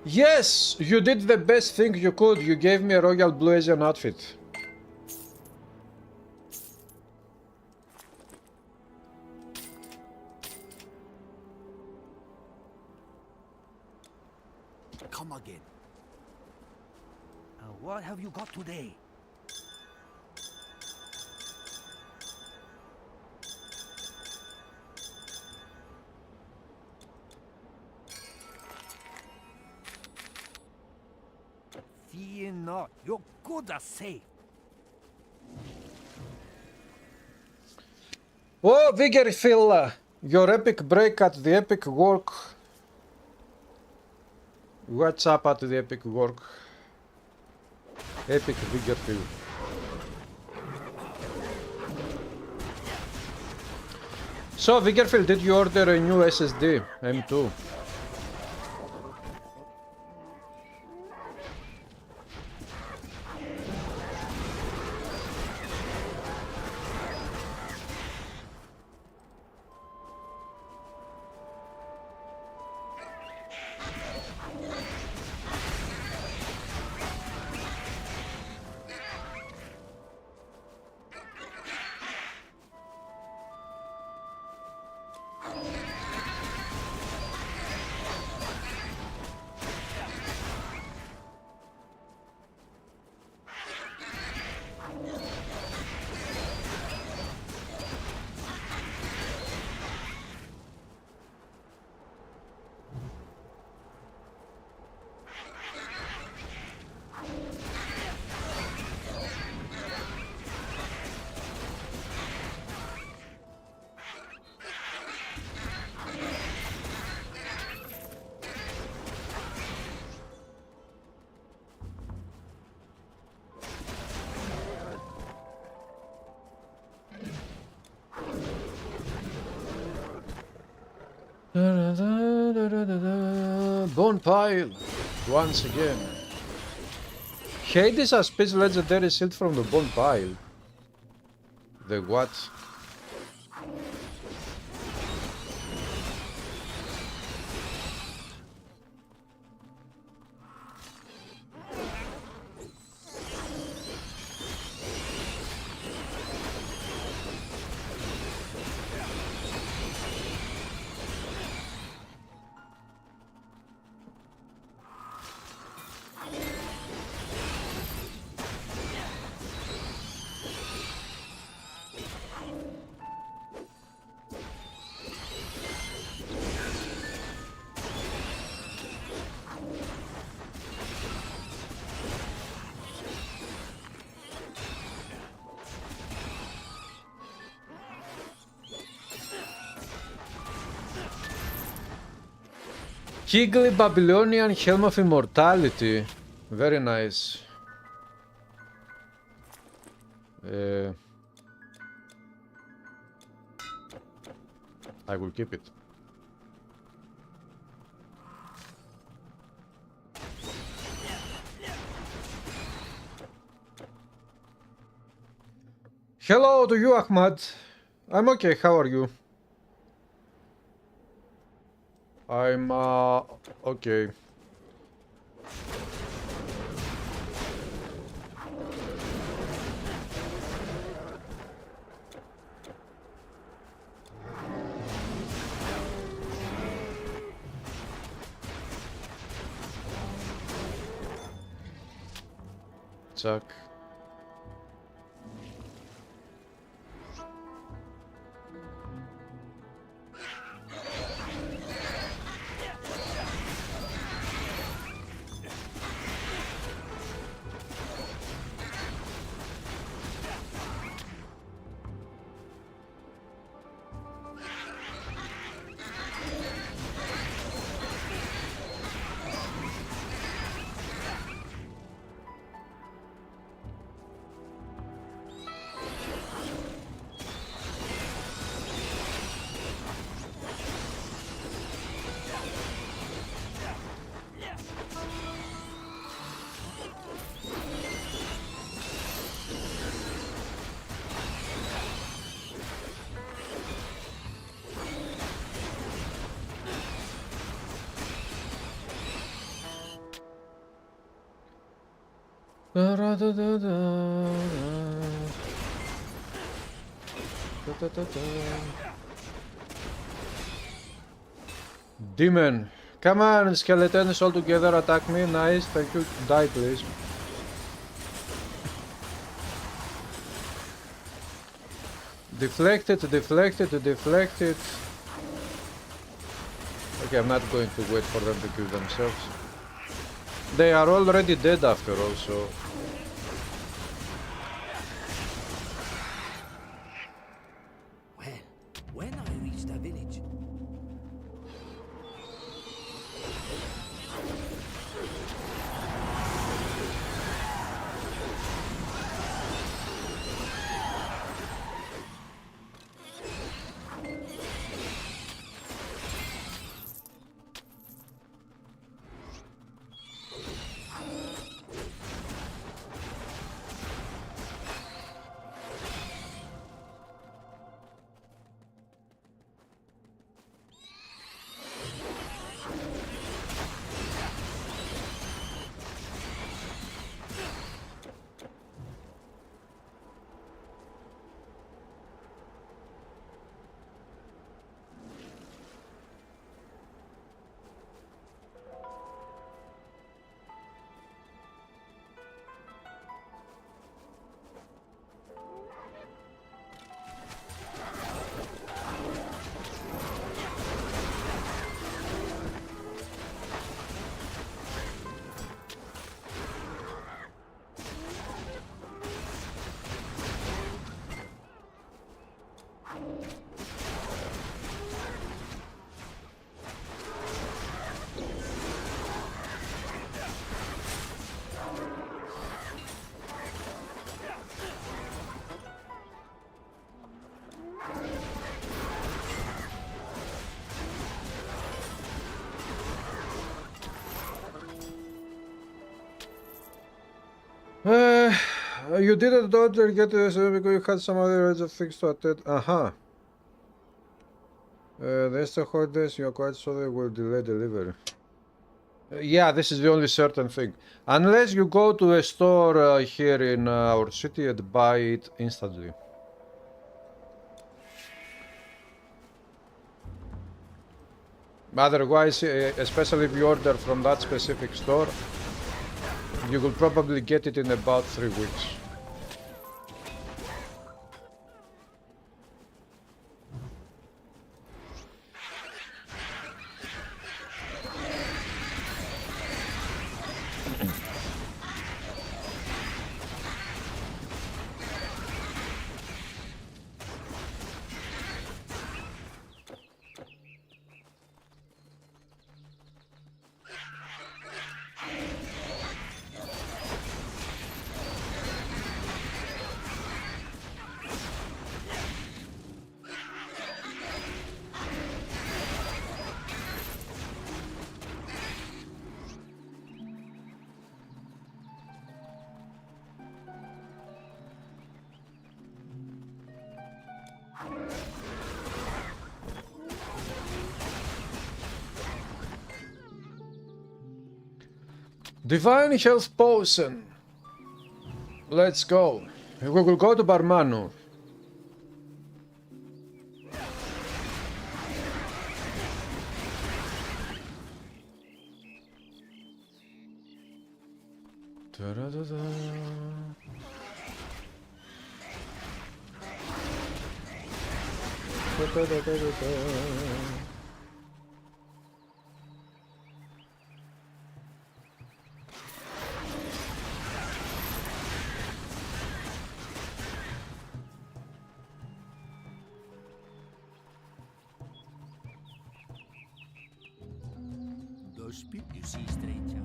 Yes, you did the best thing you could. You gave me a Royal Blue Asian outfit. Come again. What have you got today? Fear not, your goods are safe. Oh, Vigorfil, your epic break at the epic work. What's up at the epic work? Epic Vigorfil. So, Vigorfil, did you order a new SSD? M2. Bone pile once again. Hades has space legendary shield from the bone pile. The what? Higgly Babylonian Helm of Immortality. Very nice. I will keep it. Hello to you, Ahmad. I'm okay, how are you? I'm okay. Chuck. Demon. Come on, skeletons all together attack me. Nice, thank you. Die, please. Deflected, deflected, deflected. Okay, I'm not going to wait for them to kill themselves. They are already dead after all, so... Well, when I reached the village, You didn't order get this because you had some other edge of things to attend. Aha. The extra holidays, you're quite sure they will delay delivery. Yeah, this is the only certain thing. Unless you go to a store here in our city and buy it instantly. Otherwise, especially if you order from that specific store, you will probably get it in about 3 weeks. Divine Health Potion. Let's go. We will go to Barmanu. Speak, you see, stranger.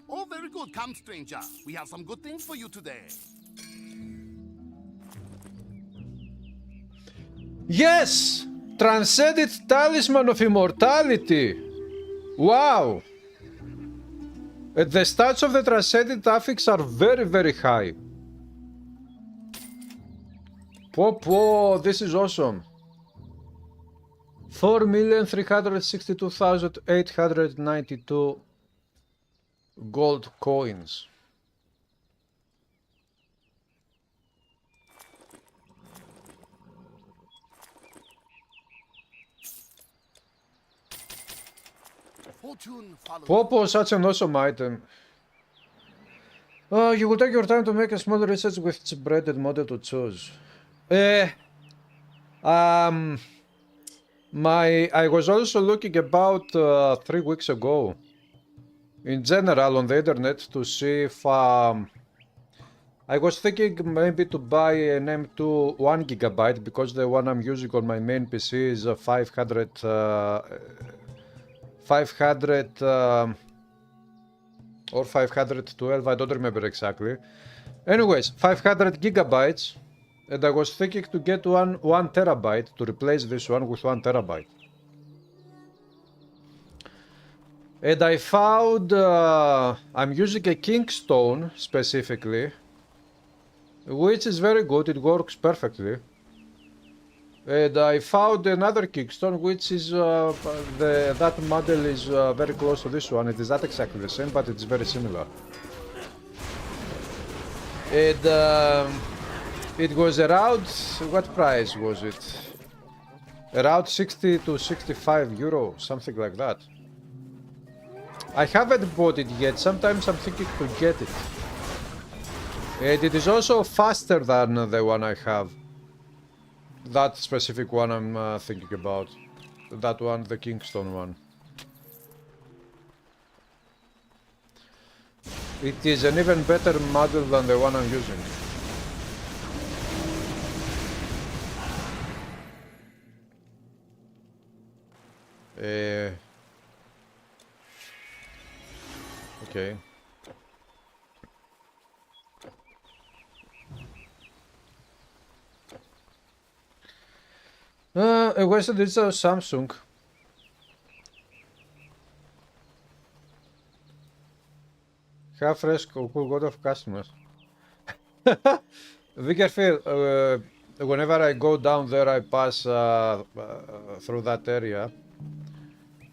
Oh, very good. Come, stranger. We have some good things for you today. Yes! Transcended Talisman of Immortality! Wow! The stats of the Transcended affix are very, very high. Whoa, this is awesome. 4,362,892. gold coins. Fortune follows. Popo, such an awesome item. You will take your time to make a small research with its braided model to choose. I was also looking about 3 weeks ago, in general on the internet, to see if I was thinking maybe to buy an M2 1 gigabyte, because the one I'm using on my main PC is a 500 or 512, I don't remember exactly. Anyways, 500 gigabytes, and I was thinking to get one terabyte to replace this one with 1 terabyte. And I found I'm using a Kingston specifically, which is very good, it works perfectly. And I found another Kingston, which is that model is very close to this one. It is not exactly the same, but it's very similar. And it was around, what price was it? Around 60 to 65 euro, something like that. I haven't bought it yet. Sometimes I'm thinking to get it. And it is also faster than the one I have. That specific one I'm thinking about. That one, the Kingston one. It is an even better model than the one I'm using. Okay. I wasted this Samsung. Have fresh cool lot of customers. Vickerfield, whenever I go down there, I pass through that area.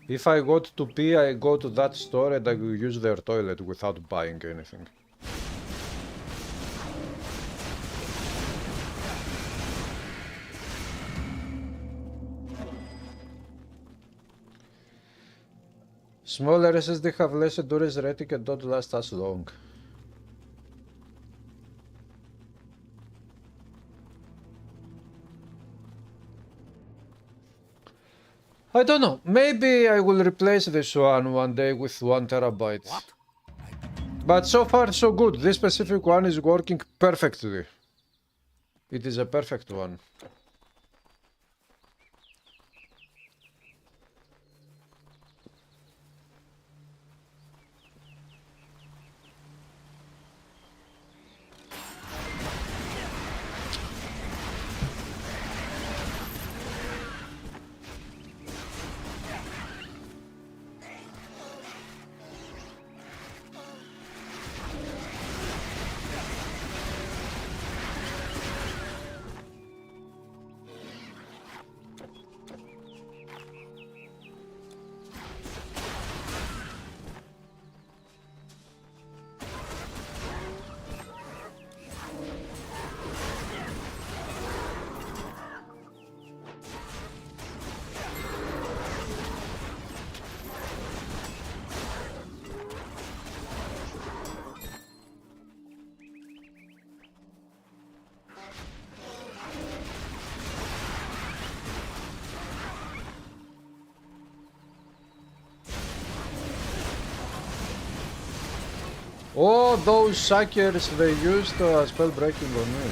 If I go to pee, I go to that store and I will use their toilet without buying anything. Smaller SSD have less endurance rating and don't last as long. I don't know. Maybe I will replace this one day with 1 terabyte. What? But so far so good. This specific one is working perfectly. It is a perfect one. Oh, those suckers, they used spell breaking on me.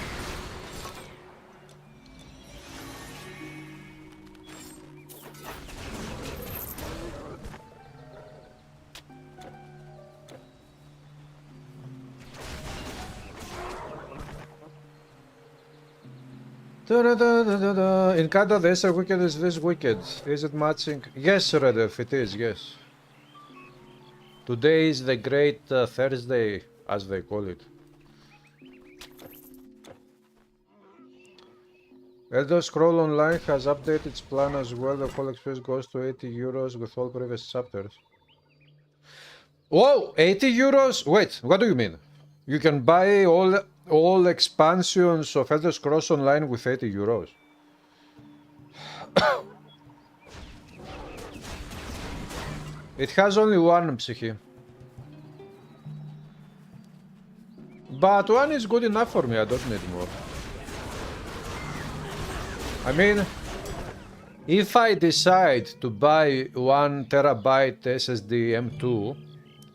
In Canada, the Easter weekend is this weekend. Is it matching? Yes, Redef, it is, yes. Today is the Great Thursday, as they call it. Elder Scroll Online has updated its plan as well. The whole experience goes to 80 euros with all previous chapters. Oh, 80 euros? Wait, what do you mean? You can buy all expansions of Elder Scrolls Online with 80 euros. It has only one Psyche. But one is good enough for me, I don't need more. I mean, if I decide to buy 1 terabyte SSD M2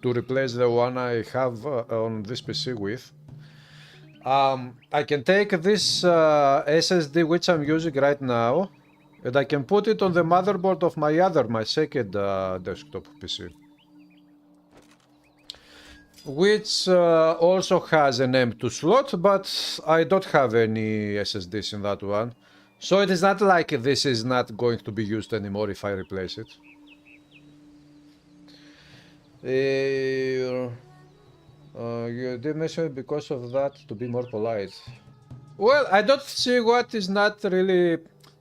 to replace the one I have on this PC with, I can take this SSD which I'm using right now and I can put it on the motherboard of my second desktop PC, which also has an M2 slot, but I don't have any SSDs in that one. So it is not like this is not going to be used anymore if I replace it. You did mention it because of that to be more polite. Well, I don't see what is not really...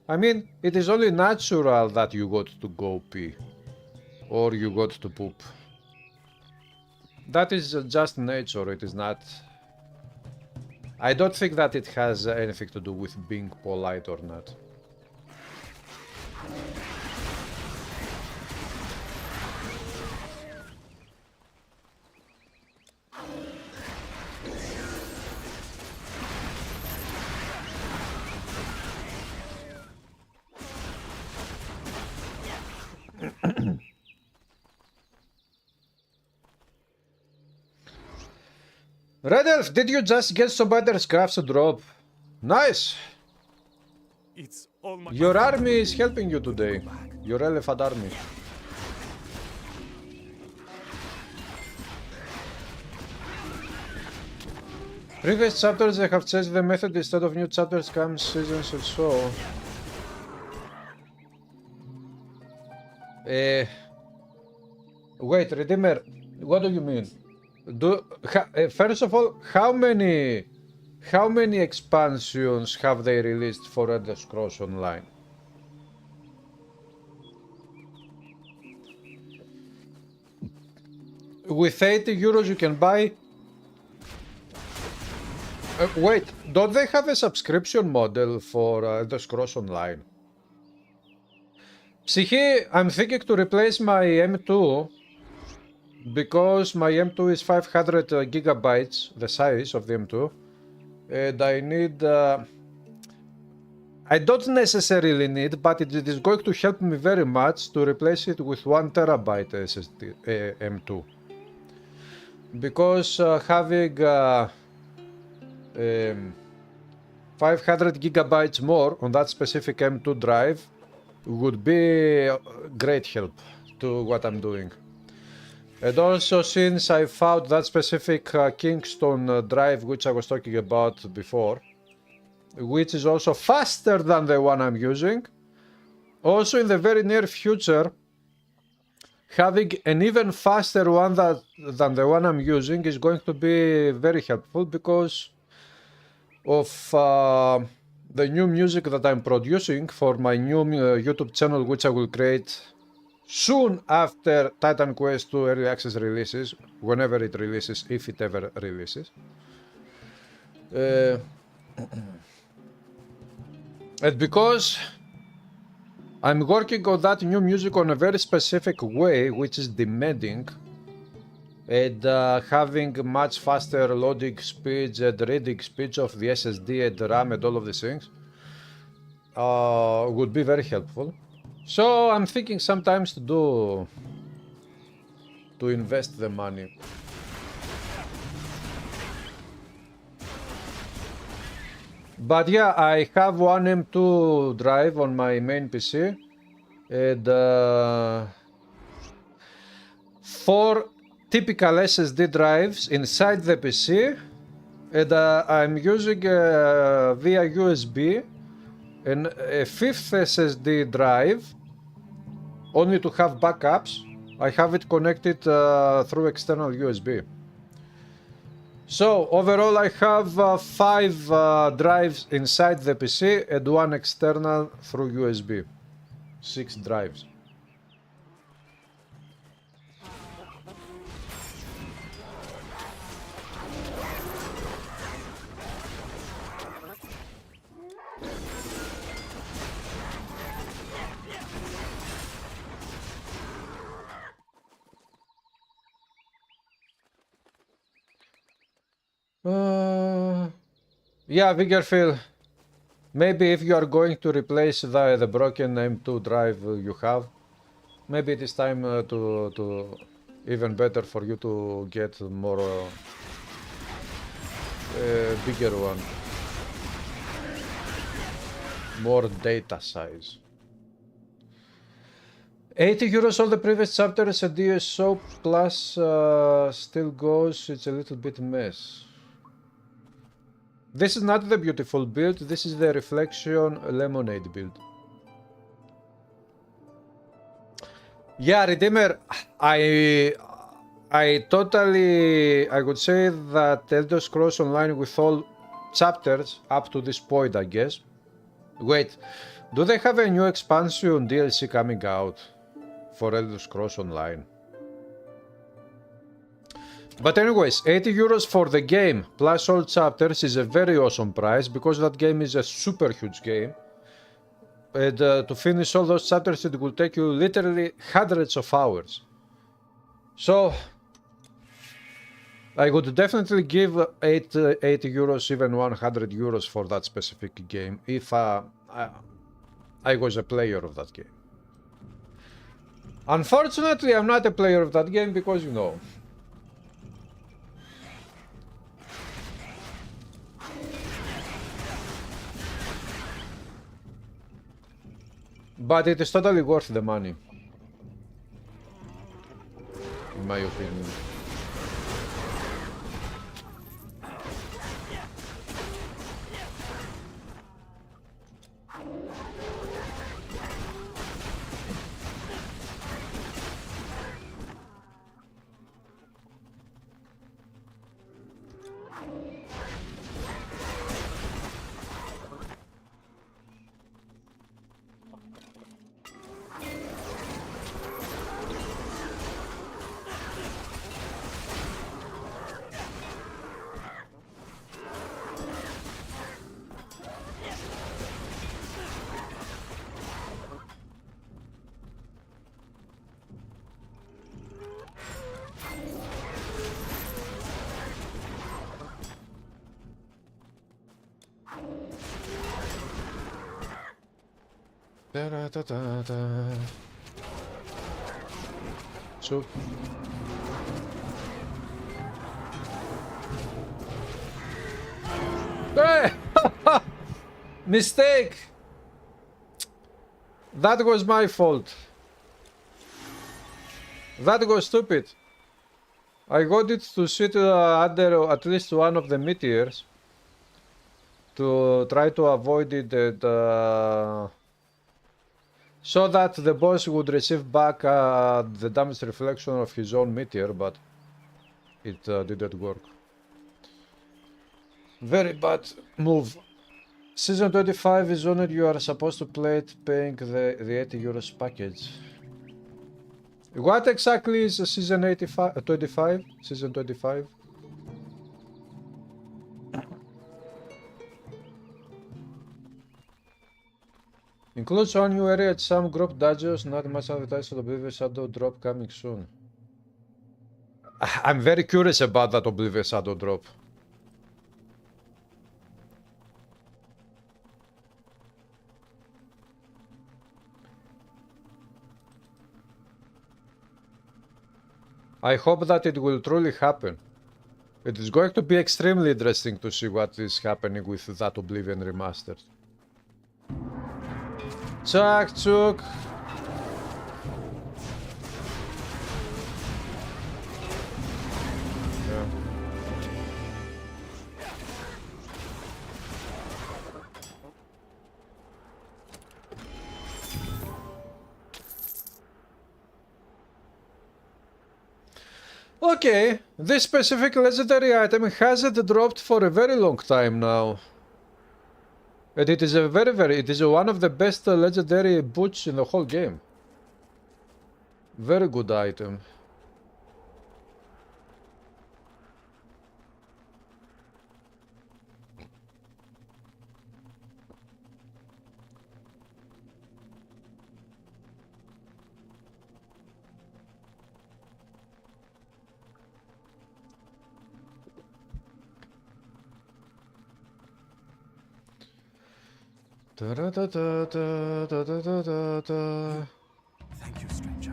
I mean, it is only natural that you got to go pee. Or you got to poop. That is just nature, it is not... I don't think that it has anything to do with being polite or not. Red Elf, did you just get somebody's crafts to drop? Nice! It's all my... Your army is helping you today. Your elephant army. Previous chapters they have changed the method instead of new chapters come seasons or so. Wait, Redeemer, what do you mean? First of all, how many expansions have they released for Elder Scrolls Online? With 80 euros you can buy... wait, don't they have a subscription model for Elder Scrolls Online? Psyche, I'm thinking to replace my M2 because my M2 is 500 gigabytes, the size of the M2, and I need... I don't necessarily need, but it is going to help me very much to replace it with 1 terabyte SSD M2. Because having 500 gigabytes more on that specific M2 drive would be great help to what I'm doing. And also, since I found that specific Kingston drive which I was talking about before, which is also faster than the one I'm using, also in the very near future, having an even faster one than the one I'm using is going to be very helpful because of the new music that I'm producing for my new YouTube channel, which I will create soon after Titan Quest 2 Early Access releases, whenever it releases, if it ever releases. And because I'm working on that new music on a very specific way, which is demanding, and having much faster loading speeds and reading speeds of the SSD and the RAM and all of these things, would be very helpful. So I'm thinking sometimes to invest the money. But yeah, I have one M2 drive on my main PC and 4 typical SSD drives inside the PC, and I'm using via USB and a 5th SSD drive only to have backups. I have it connected through external USB. So overall I have 5 drives inside the PC and 1 external through USB. 6 drives. Yeah, Viggerfield. Maybe if you are going to replace the broken M2 drive you have, maybe it is time to even better for you to get more bigger one, more data size. 80 euros all the previous chapters and DS Soap Plus still goes. It's a little bit mess. This is not the beautiful build, this is the Reflection Lemonade build. Yeah, Redeemer, I totally, I would say that Elder Scrolls Online with all chapters up to this point, I guess. Wait, do they have a new expansion DLC coming out for Elder Scrolls Online? But anyways, 80 euros for the game plus all chapters is a very awesome price because that game is a super huge game. And to finish all those chapters it will take you literally hundreds of hours. So I would definitely give 80 euros, even 100 euros for that specific game if I was a player of that game. Unfortunately, I'm not a player of that game because, you know, but it is totally worth the money, in my opinion. So hey! Mistake! That was my fault. That was stupid. I got it to sit under at least one of the meteors to try to avoid it and, so that the boss would receive back the damaged reflection of his own meteor, but it didn't work. Very bad move. Season 25 is on it. You are supposed to play it paying the 80 euros package. What exactly is season 25? Season 25? Includes one new area at some group dungeons, not much advertised for the Oblivion Shadow drop coming soon. I'm very curious about that Oblivion Shadow drop. I hope that it will truly happen. It is going to be extremely interesting to see what is happening with that Oblivion remastered. Chuk chuk. Yeah. Okay, this specific legendary item hasn't dropped for a very long time now. And it is it is one of the best legendary boots in the whole game. Very good item. Da-da-da-da-da-da-da-da-da. Thank you, stranger.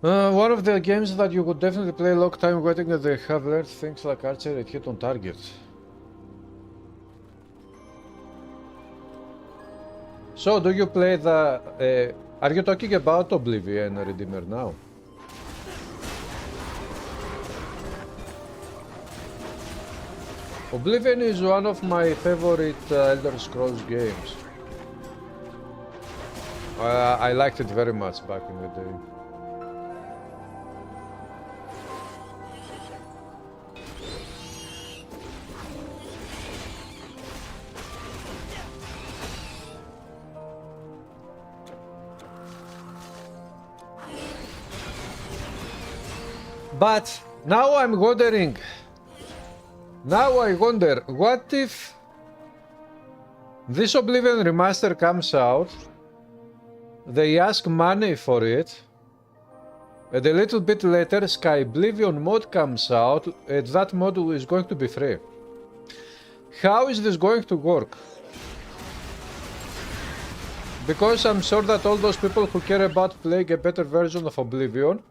One of the games that you could definitely play long time waiting that they have learned things like archery and hit on target. So, do you play the... are you talking about Oblivion Redeemer now? Oblivion is one of my favorite Elder Scrolls games. I liked it very much back in the day. But now I'm wondering. Now I wonder, what if this Oblivion remaster comes out, they ask money for it, and a little bit later Sky Oblivion mod comes out, and that mod is going to be free. How is this going to work? Because I'm sure that all those people who care about playing a better version of Oblivion,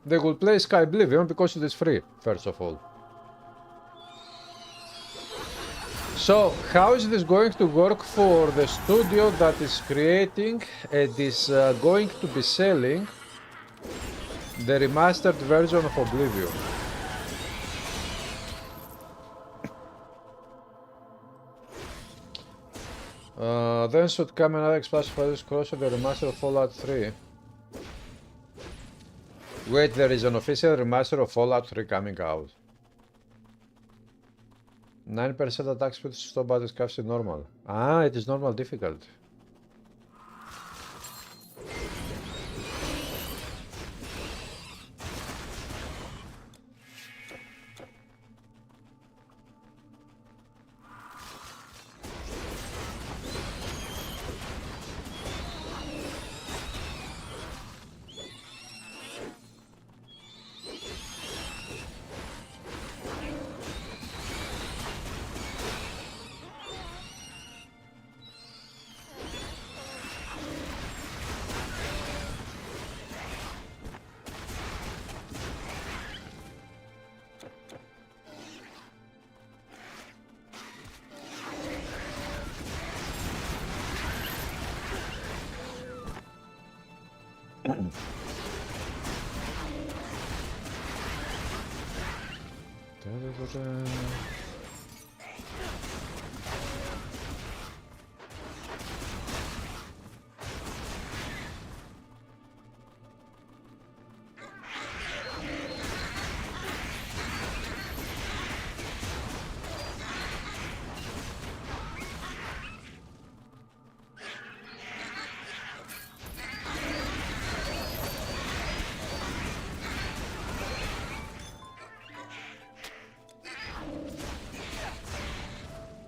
they will play Sky Oblivion because it is free, first of all. So, how is this going to work for the studio that is creating and is going to be selling the remastered version of Oblivion? Then should come another expansion for this cross of the remaster of Fallout 3. Wait, there is an official remaster of Fallout 3 coming out. 9% attack speed stop but it's normal. Ah, it is normal difficulty.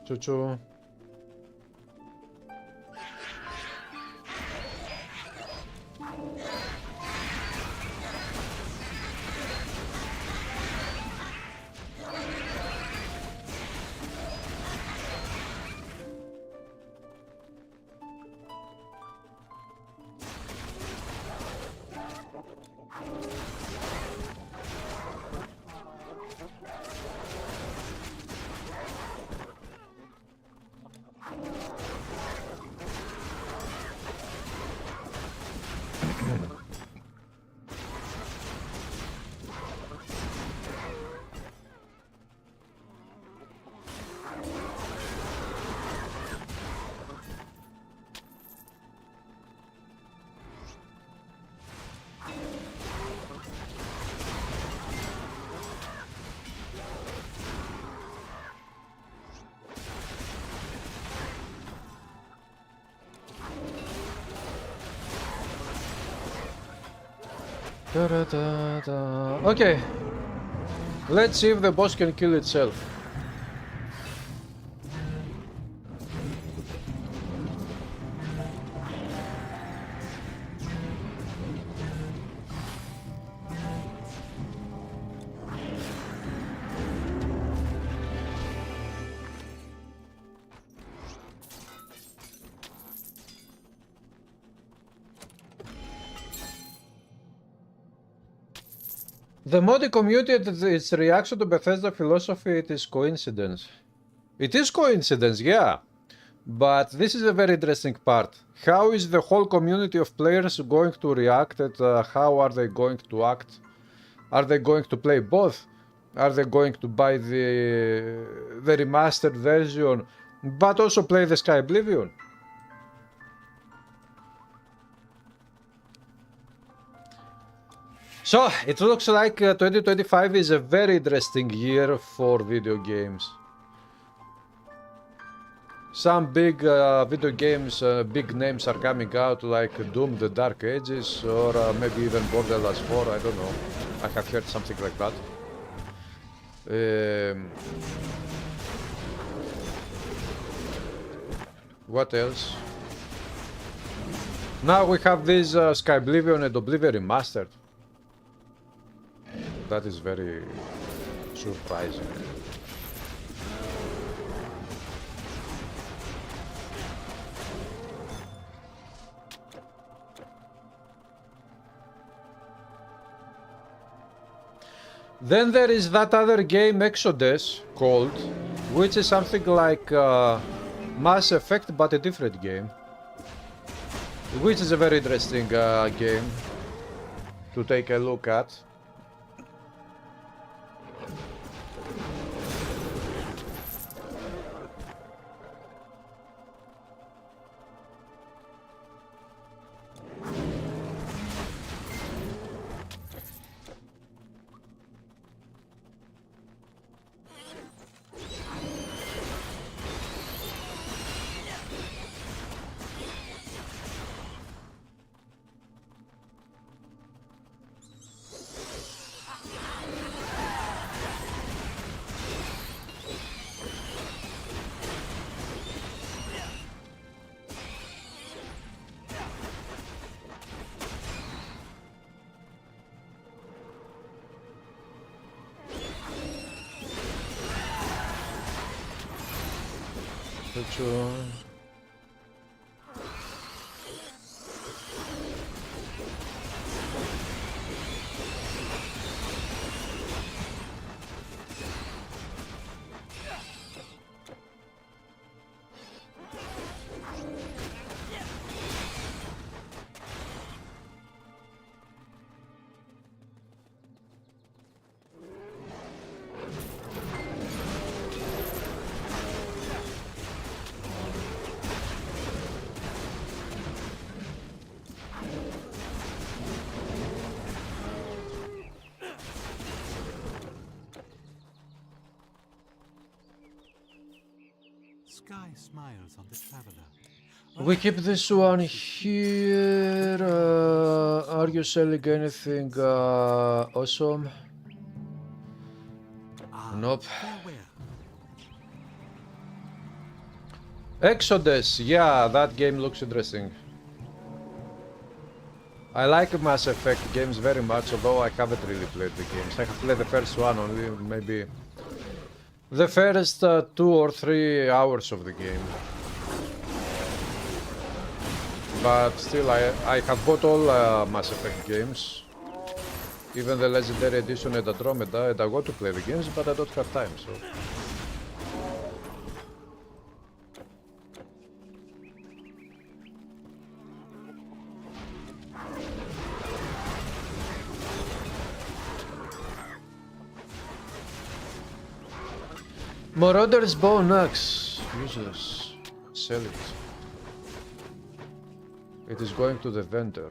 Choo-choo. Da-da-da-da. Okay. Let's see if the boss can kill itself. The modding community and its reaction to Bethesda philosophy, it is coincidence. It is coincidence, yeah. But this is a very interesting part. How is the whole community of players going to react and how are they going to act? Are they going to play both? Are they going to buy the remastered version but also play the Sky Oblivion? So, it looks like 2025 is a very interesting year for video games. Some big video games, big names are coming out like Doom, The Dark Ages, or maybe even Borderlands 4, I don't know. I have heard something like that. What else? Now we have this Sky Oblivion and Oblivion Remastered. That is very surprising. Then there is that other game Exodus called, which is something like Mass Effect but a different game, which is a very interesting game to take a look at. Sky smiles on the traveler. We keep this one here. Are you selling anything awesome? Nope. Farewell. Exodus, yeah, that game looks interesting. I like Mass Effect games very much, although I haven't really played the games. I have played the first one only, maybe the first 2 or 3 hours of the game. But still, I have bought all Mass Effect games, even the Legendary Edition and Andromeda, and I want to play the games, but I don't have time, so... Marauder's Bone Axe. Useless. Sell it. It is going to the vendor.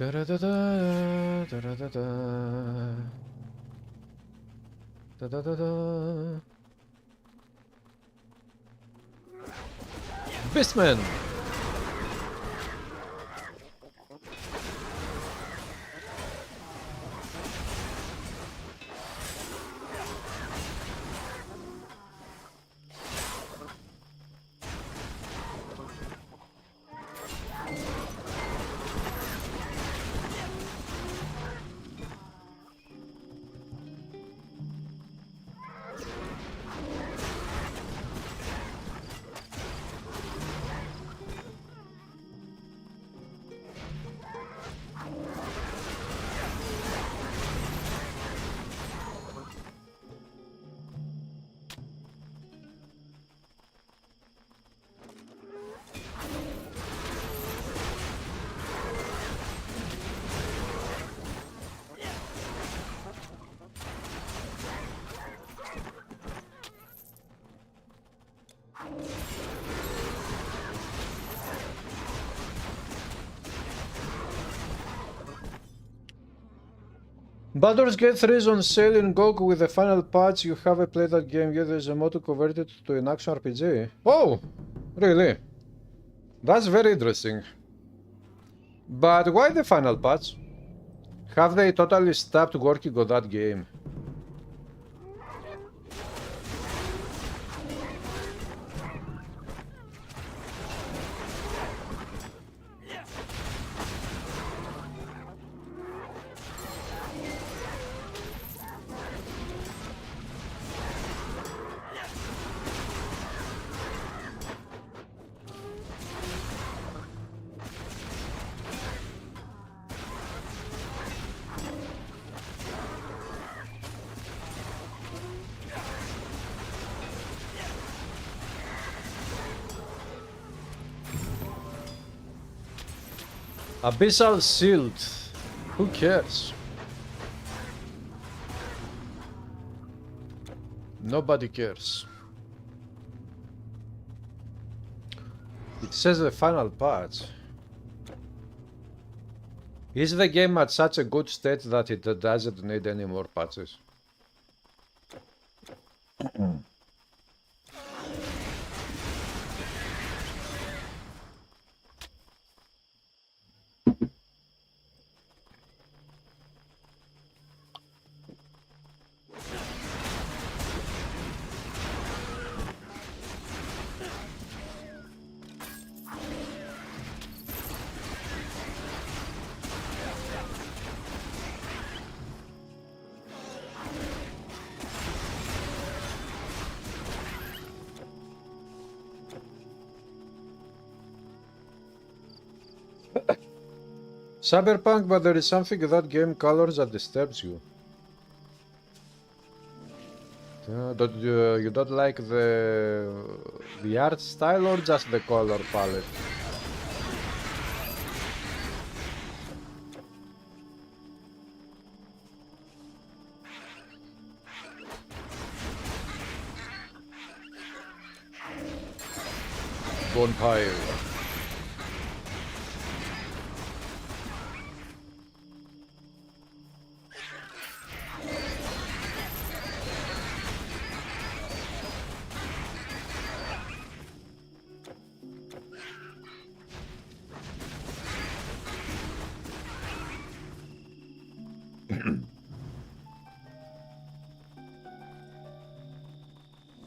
Da-da-da-da, da-da-da-da. Da-da-da-da. Beastman! Baldur's Gate 3 is on sale in GOG with the final patch. You haven't played that game yet. There's a mod to convert it to an action RPG. Oh, really? That's very interesting. But why the final patch? Have they totally stopped working on that game? Abyssal Shield. Who cares? Nobody cares. It says the final patch. Is the game at such a good state that it doesn't need any more patches? Cyberpunk, but there is something in that game colors that disturbs you. You don't like the art style or just the color palette? Bonfire.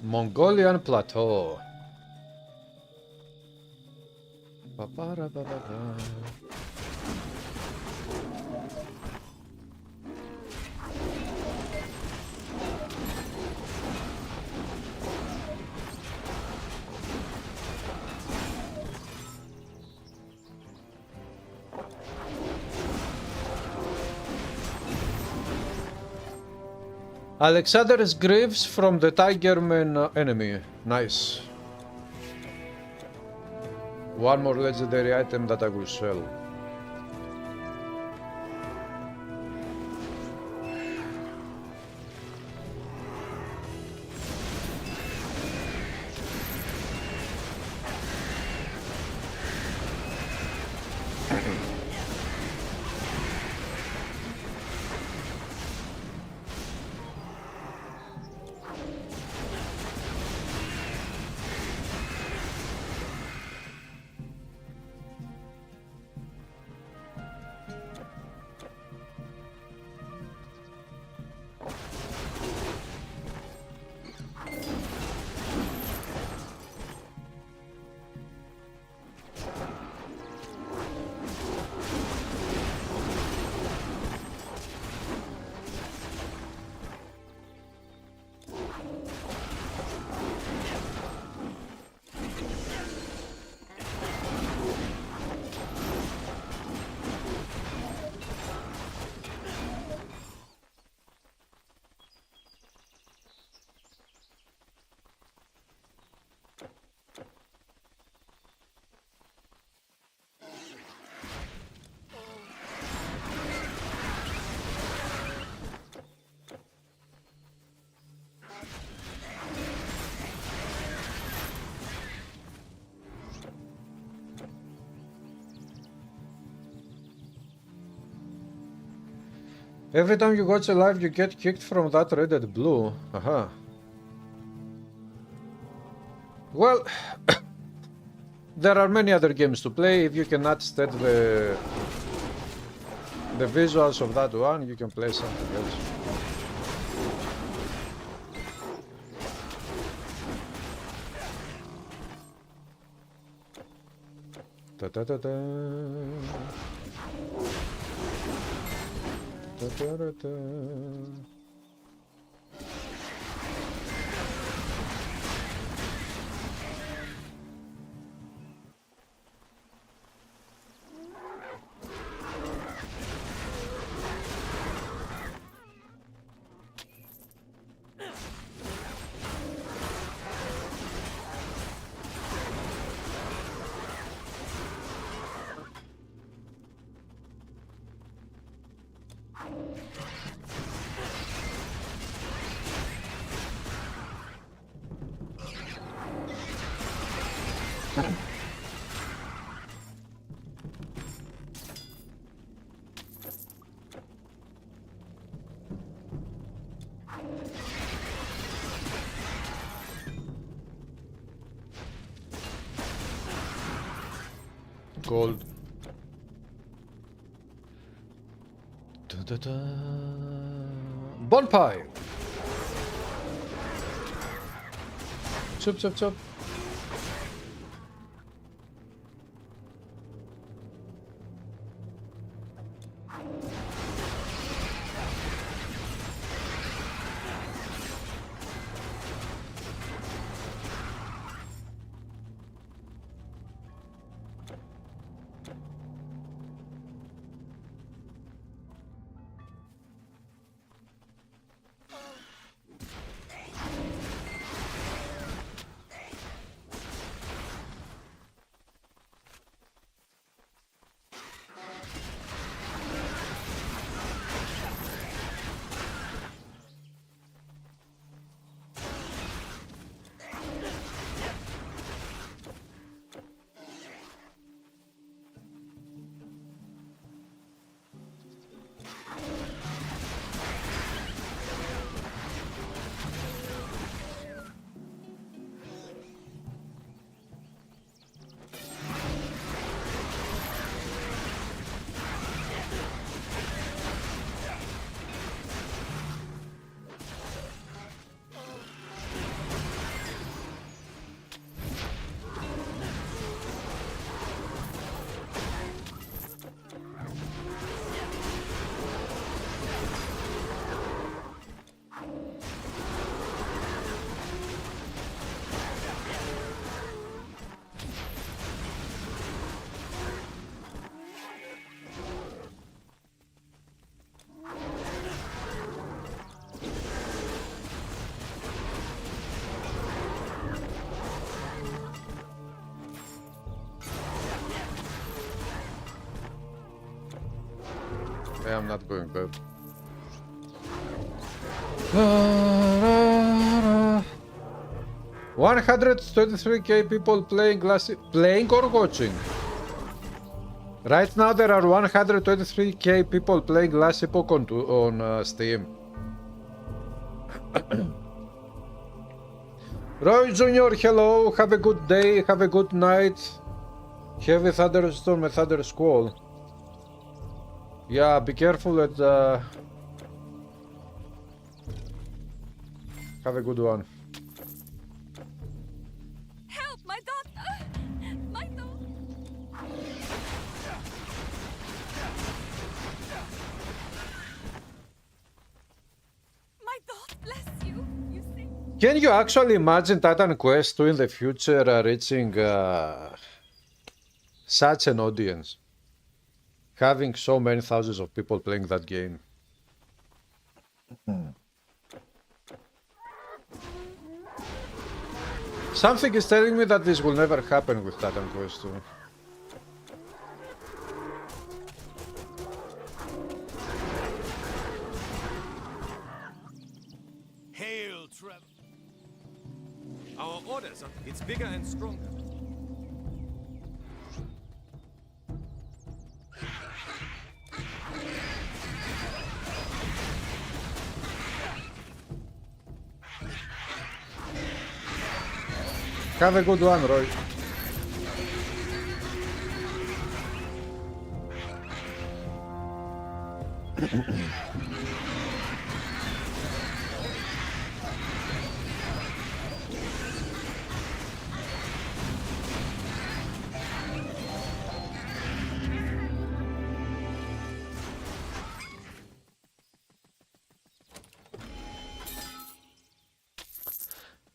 Mongolian Plateau. Ba-ba-da-ba-ba-ba. Alexander's Greaves from the Tigerman enemy. Nice. One more legendary item that I will sell. Every time you watch a live, you get kicked from that red and blue. Aha. Well, there are many other games to play. If you cannot stand the visuals of that one, you can play something else. Da da da da. Da da da da. Gold. Da, da, da. Bonfire. Chop, chop, chop. I'm not going back. 123k people playing playing or watching. Right now there are 123k people playing Glass Epoch on Steam. Roy Jr., hello, have a good day, have a good night. Have a thunderstorm, a thunder squall. Yeah, be careful and have a good one. Help, my daughter! My daughter! My daughter, bless you, you see? Can you actually imagine Titan Quest 2 in the future reaching such an audience? Having so many thousands of people playing that game. Something is telling me that this will never happen with Titan Quest 2. Hail, Trevor. Our orders are... It's bigger and stronger. Have a good one, Roy.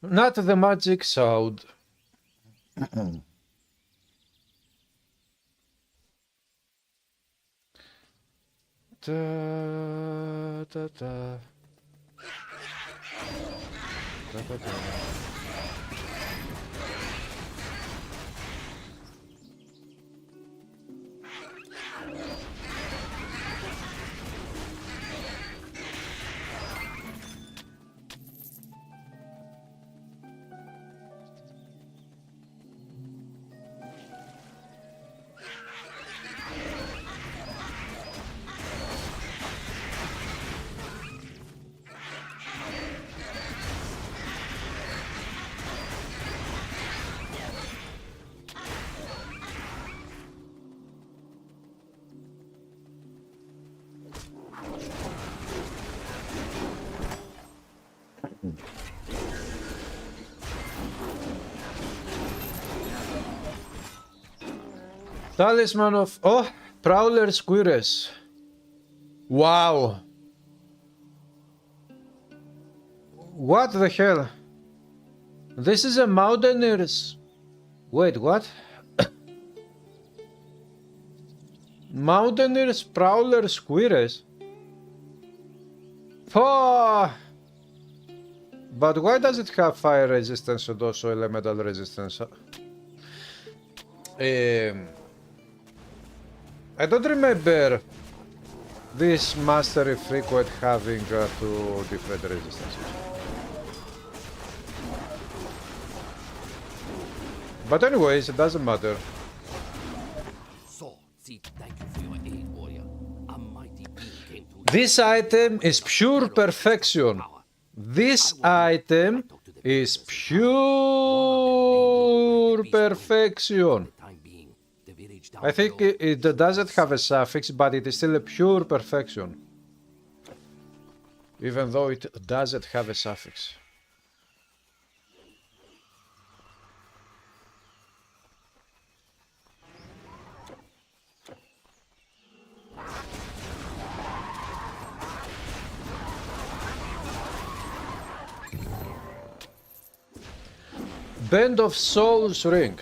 Not the magic sword. Da, da, da. Da, da, da. Talisman of... Oh! Prowler Squires. Wow! What the hell? This is a Mountaineer's... Wait, what? Mountaineer's Prowler Squires? Oh! But why does it have fire resistance and also elemental resistance? I don't remember this mastery frequent having two different resistances. But anyways, it doesn't matter. So, see, thank you for your aid, warrior. A mighty being came to This item is pure perfection. This item is pure perfection. time being. The village down I think it doesn't have a suffix, but it is still a pure perfection. Even though it doesn't have a suffix. Band of Souls ring.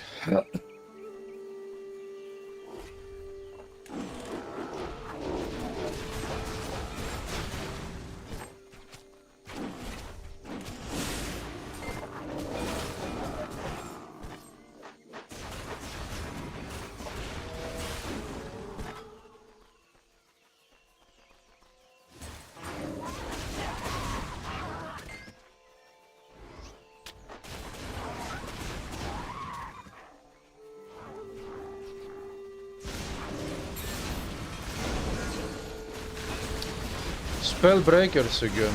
Spell breakers again.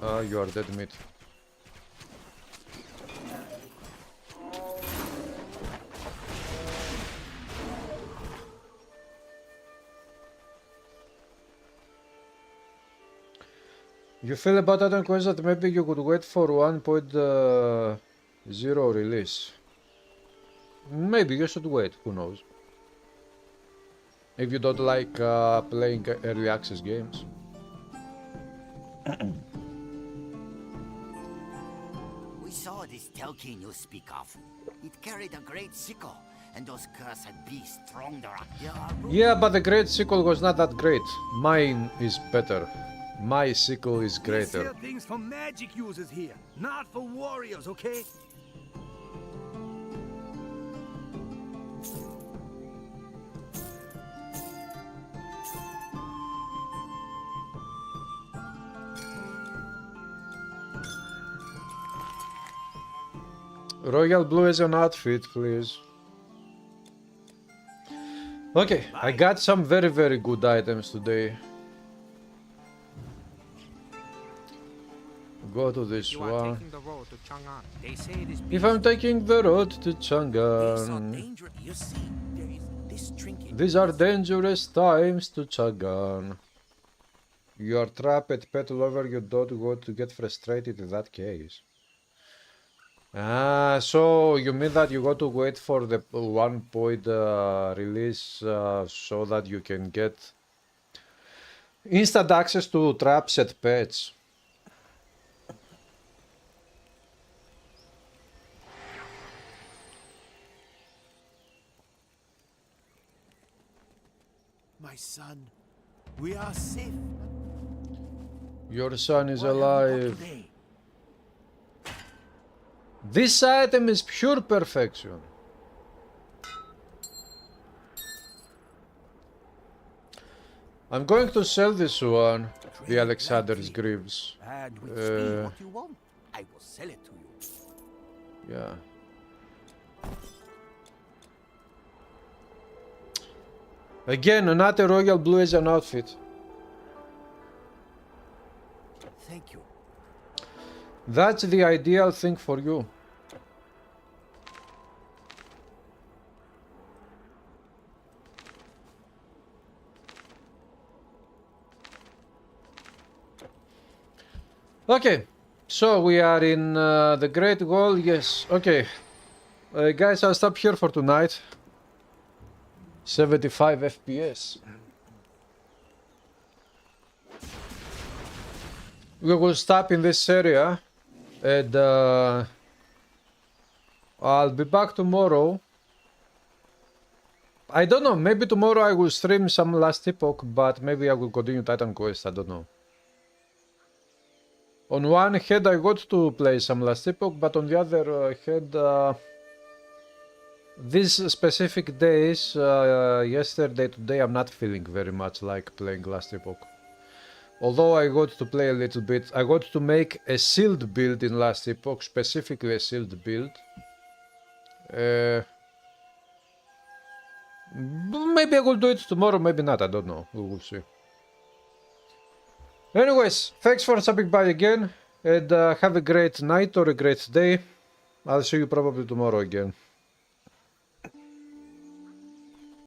Ah, you are dead meat. You feel about that quest that maybe you could wait for 1.0 release. Maybe you should wait, who knows. If you don't like playing early access games. We saw this Telkin you speak of. It carried a great sickle, and those cursed beasts thronged around. Yeah, but the great sickle was not that great. Mine is better. My sickle is We greater. sell things for magic users here, not for warriors, okay? Royal blue is an outfit, please. Okay, I got some very good items today. Go to this You are one. taking the road to Chang'an. They say it is If I'm taking the road to These are Chang'an. dangerous. You see, there is this trinket. These are dangerous times to Chang'an. You are trapped at pet lover, you don't want to get frustrated in that case. Ah, so you mean that you got to wait for the 1 point release so that you can get instant access to traps at pets. My son, we are safe. Your son is What have you got alive. today? This item is pure perfection. I'm going to sell this one, the Alexander's Greaves. And with me what you want, I will sell it to you. Yeah. Again, another royal blue as an outfit. Thank you. That's the ideal thing for you. Okay, so we are in the Great Wall, yes, okay. Guys, I'll stop here for tonight. 75 FPS. We will stop in this area and I'll be back tomorrow. I don't know, maybe tomorrow I will stream some Last Epoch, but maybe I will continue Titan Quest, I don't know. On one hand I got to play some Last Epoch, but on the other hand these specific days, yesterday, today, I'm not feeling very much like playing Last Epoch. Although I got to play a little bit, I got to make a sealed build in Last Epoch, specifically a sealed build. Maybe I will do it tomorrow, maybe not, I don't know, we will see. Anyways, thanks for stopping by again, and have a great night or a great day. I'll see you probably tomorrow again.